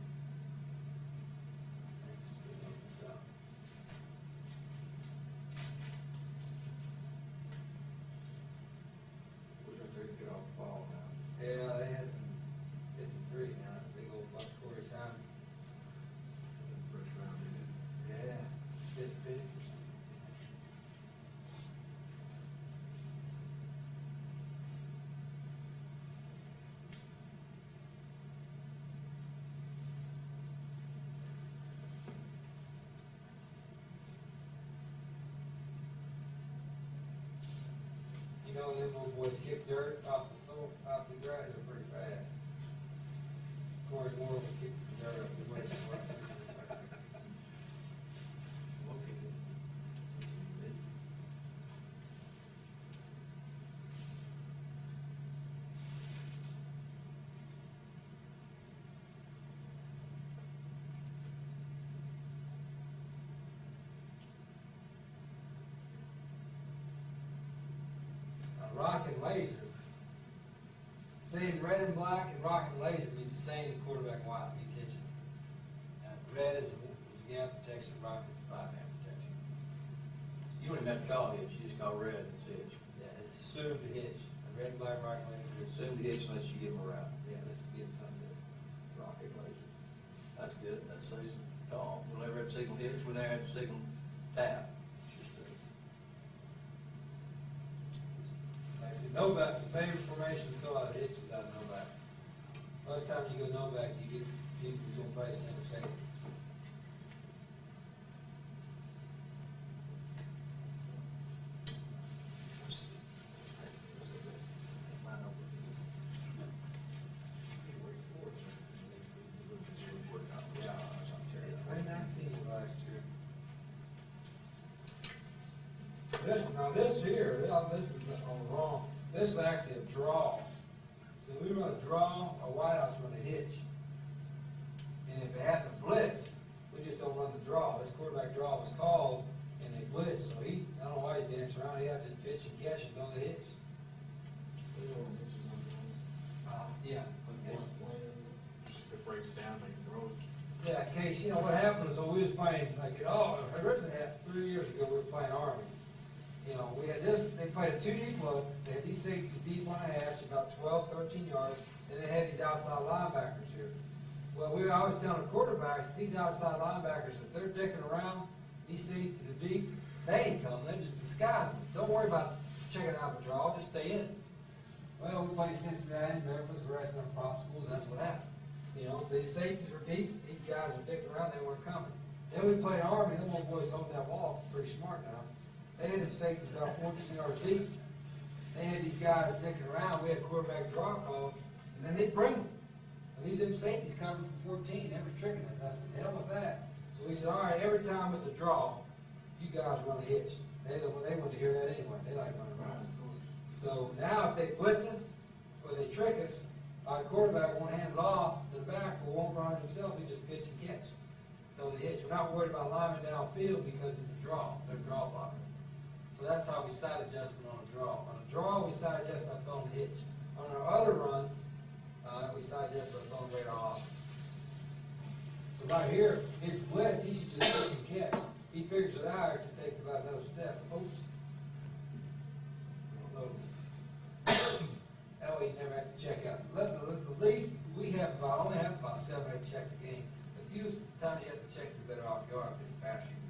S1: know, them old boys kick dirt off the floor, off the grass, they're pretty fast. Corey Moore would kick the dirt up the way. Rock and laser. Saying red and black and rock and laser means the same in quarterback white, he teaches. Red is gap protection, rock is five-hand protection.
S2: You don't even have to call hitch, you just call red and it's hitch.
S1: Yeah, it's assumed to hitch. The red and black rock and laser is
S2: Assume the hitch unless you give them a route.
S1: Yeah, let's give something to rock and laser.
S2: That's good, that saves them call. We'll never have to signal hitch, we'll never have to signal tap. It's just
S1: Actually, no back, the favorite formation to throw out of hitch is out of no back. Most time you go no back, you get people who don't play center safety. I did not see you last year. This here, this is wrong. This is actually a draw. So we run a draw, a White House run a hitch. And if it hadn't a blitz, we just don't run the draw. This quarterback draw was called, and they blitzed. So I don't know why he's dancing around. He had to just pitch and catch and go to the hitch. Yeah.
S3: It breaks down, they throw it.
S1: Yeah, Case, what happened is when we was playing, originally 3 years ago, we were playing Army. We had this, they played a 2 deep look, they had these safeties deep on a hash, about 12, 13 yards, and they had these outside linebackers here. Well, I was telling the quarterbacks, these outside linebackers, if they're dicking around, these safeties are deep, they ain't coming, they're just disguising. Don't worry about checking out the draw, just stay in it. Well, we played Cincinnati, Memphis, the rest of them prop schools, that's what happened. These safeties were deep, these guys were dicking around, they weren't coming. Then we played Army, them old boys holding that wall, pretty smart now. They had them safeties about 14 yards deep. They had these guys dicking around, we had quarterback draw call, and then they'd bring them. I leave them safeties coming from 14, they were tricking us. I said, hell with that. So we said, all right, every time it's a draw, you guys run a hitch. They wanted to hear that anyway, they like running routes. So now if they blitz us, or they trick us, our quarterback won't hand it off to the back, or won't run himself, he just pitch and catch. Throw the hitch. We're not worried about linemen downfield because it's a draw. They're draw blocking. So that's how we side adjustment on a draw. On a draw, we side adjust by throwing the hitch. On our other runs, we side adjust by throwing radar off. So right here, it's blitz. He should just pitch and catch. He figures it out. It takes about another step. Oops. That way you never have to check out. At least we only have about 7 or 8 checks a game. The few times you have to check, the better off you are because faster you